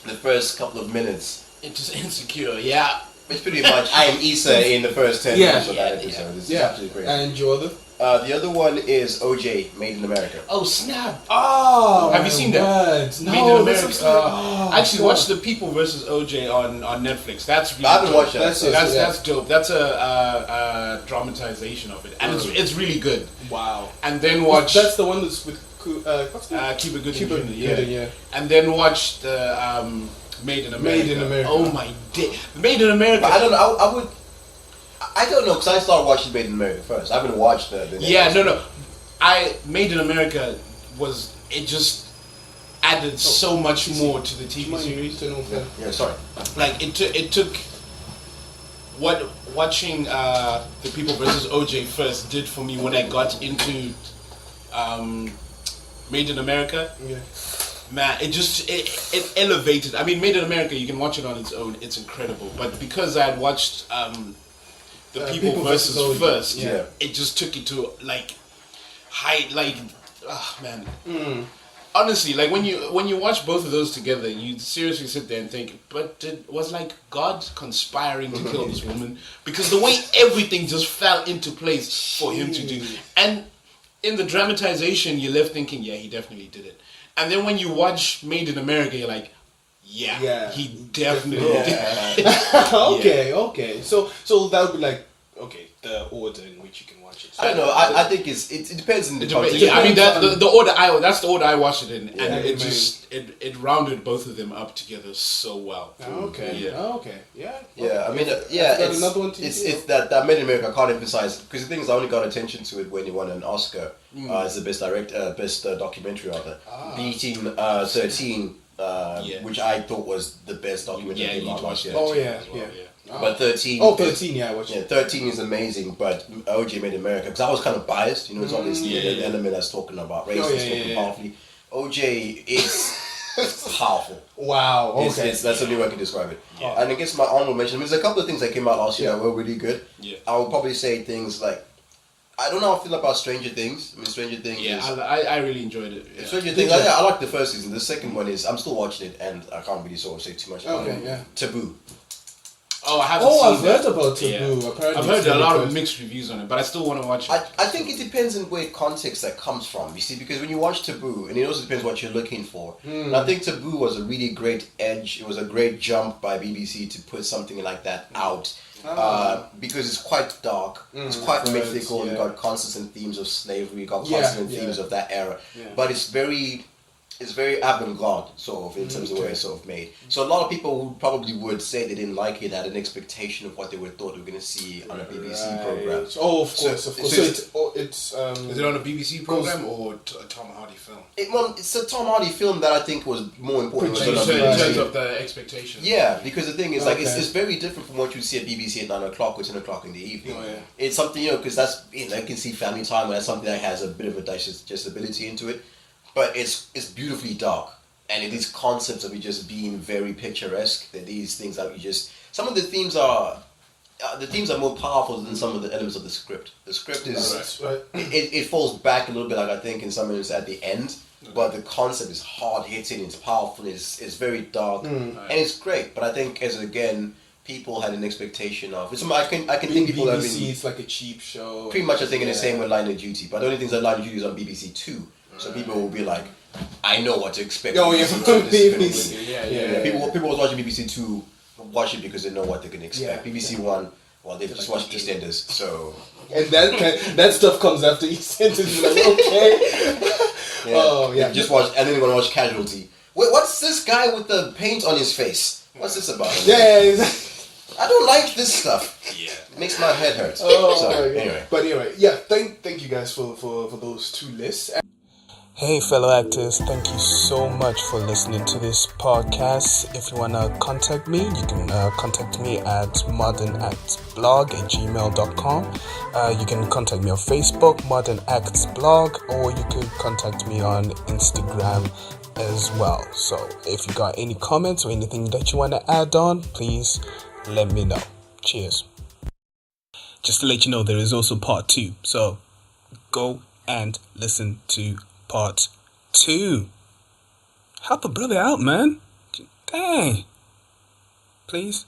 the first couple of minutes. It's just Insecure. Yeah. It's pretty much I am Issa in the first 10 Yeah. minutes of that Yeah, episode. It's Yeah. absolutely crazy. And your other? The other one is OJ, Made in America. Oh, snap! Oh, Have you seen that? No, Made in that's America. oh, Actually, God. watch The People versus OJ on Netflix. That's really I haven't dope. watched that. That's it. That's Yeah. that's dope. That's a dramatization of it, and it's really good. Wow. And then watch That's the one that's with what's that? Cuba Gooding Cuba Jr., Gooding, yeah. And then watch the Made in America. Made in America. Oh my day, Made in America. But I don't know, I don't know, because I started watching Made in America first. I haven't watched the Yeah, no. Made in America it just added so much more to the TV series. Turn off that. Yeah, sorry. Like it took watching The People versus OJ first did for me when I got into Made in America. Yeah. Man, it elevated. I mean, Made in America, you can watch it on its own. It's incredible. But because I had watched The People versus OJ. first, Yeah. it just took it to like high, like, man. Honestly, like when you watch both of those together, you seriously sit there and think, but was like God conspiring to kill this woman? Because the way everything just fell into place for him to do. And in the dramatization, you're left thinking, yeah, he definitely did it. And then when you watch Made in America, you're like, yeah. He definitely did it. Okay. So that would be like the order in which you can watch it. So I don't know. I think it depends on the context. Yeah, I mean that's the order that's the order I watched it in, and Yeah, it just it rounded both of them up together so well. Okay. Yeah. Okay. Yeah. Yeah, I mean, Got it's another one to it's, you? it's that Made in America. I can't emphasize because the thing is, I only got attention to it when he won an Oscar as the best documentary rather, beating 13, Yeah. which I thought was the best documentary Yeah, game you out last watched year. that Oh, too yeah, as well, yeah. But 13. Oh, 13, yeah, I watched Yeah, it. 13 is amazing, but OJ Made in America, because I was kind of biased, it's obviously yeah, the yeah. element that's talking about race, Oh, that's yeah, talking yeah, yeah. powerfully. OJ is powerful. Wow, okay. That's the only way I can describe it. And I guess my honorable mention, there's a couple of things that came out last year that were really good. Yeah. I would probably say things like, I don't know how I feel about Stranger Things. I mean, Stranger Things Yeah, is... I really enjoyed it. Yeah. Stranger Things, I like the first season. The second one is, I'm still watching it, and I can't really sort of say too much about Okay, it. yeah. Taboo. Oh, I haven't Oh, seen I've that. heard about Taboo. Yeah. Apparently I've heard it's a really lot of good. mixed reviews on it, but I still want to watch it. I think it depends on where context that comes from. You see, because when you watch Taboo, and it also depends what you're looking for. And I think Taboo was a really great edge. It was a great jump by BBC to put something like that out. Because it's quite dark, it's quite mythical, yeah. you got constant themes of slavery, you got Yeah, constant yeah. themes of that era. Yeah. But it's very avant-garde, sort of, in terms of where it's sort of made. So a lot of people who probably would say they didn't like it had an expectation of what they thought they were going to see on a BBC program. Oh, of So- course, of course. so So it's Is it on a BBC program or a Tom Hardy film? It's a Tom Hardy film that I think was more important. Was Produced on In BBC. terms of the expectations. Yeah, because the thing is, like, Okay. it's very different from what you see at BBC at 9 o'clock or 10 o'clock in the evening. Oh, yeah. It's something, because that's, you can see family time, and that's something that has a bit of a digestibility into it. But it's beautifully dark. And it is concepts of it just being very picturesque, that these things that some of the themes are more powerful than some of the elements of the script. The script is, right. it falls back a little bit, like I think in some areas at the end, but the concept is hard hitting, it's powerful, it's very dark, and it's great. But I think people had an expectation of. I can think people have BBC, been it's like a cheap show. pretty much I think in the Yeah. same with Line of Duty. But the only things that Line of Duty is on BBC Two, so people will be like, I know what to expect. Oh, yeah, BBC from Two, this is gonna BBC. be- Yeah. People was watching BBC Two, watch it because they know what they can expect. Yeah. BBC One, well, they've just watched EastEnders, so And that stuff comes after each sentence. You're like, okay. Oh, yeah. Just watch, and then you're gonna watch Casualty. Wait, what's this guy with the paint on his face? What's this about? Yeah. I don't like this stuff. Yeah. It makes my head hurt. Oh, so, my God. anyway. But anyway, yeah. Thank you guys for those two lists. Hey fellow actors, thank you so much for listening to this podcast. If you want to contact me, you can contact me at modernactsblog@gmail.com. You can contact me on Facebook, Modern Acts Blog, or you could contact me on Instagram as well. So if you got any comments or anything that you want to add on, please let me know. Cheers. Just to let you know, there is also part 2. So go and listen to part 2. Help a brother out, man. Dang. Please.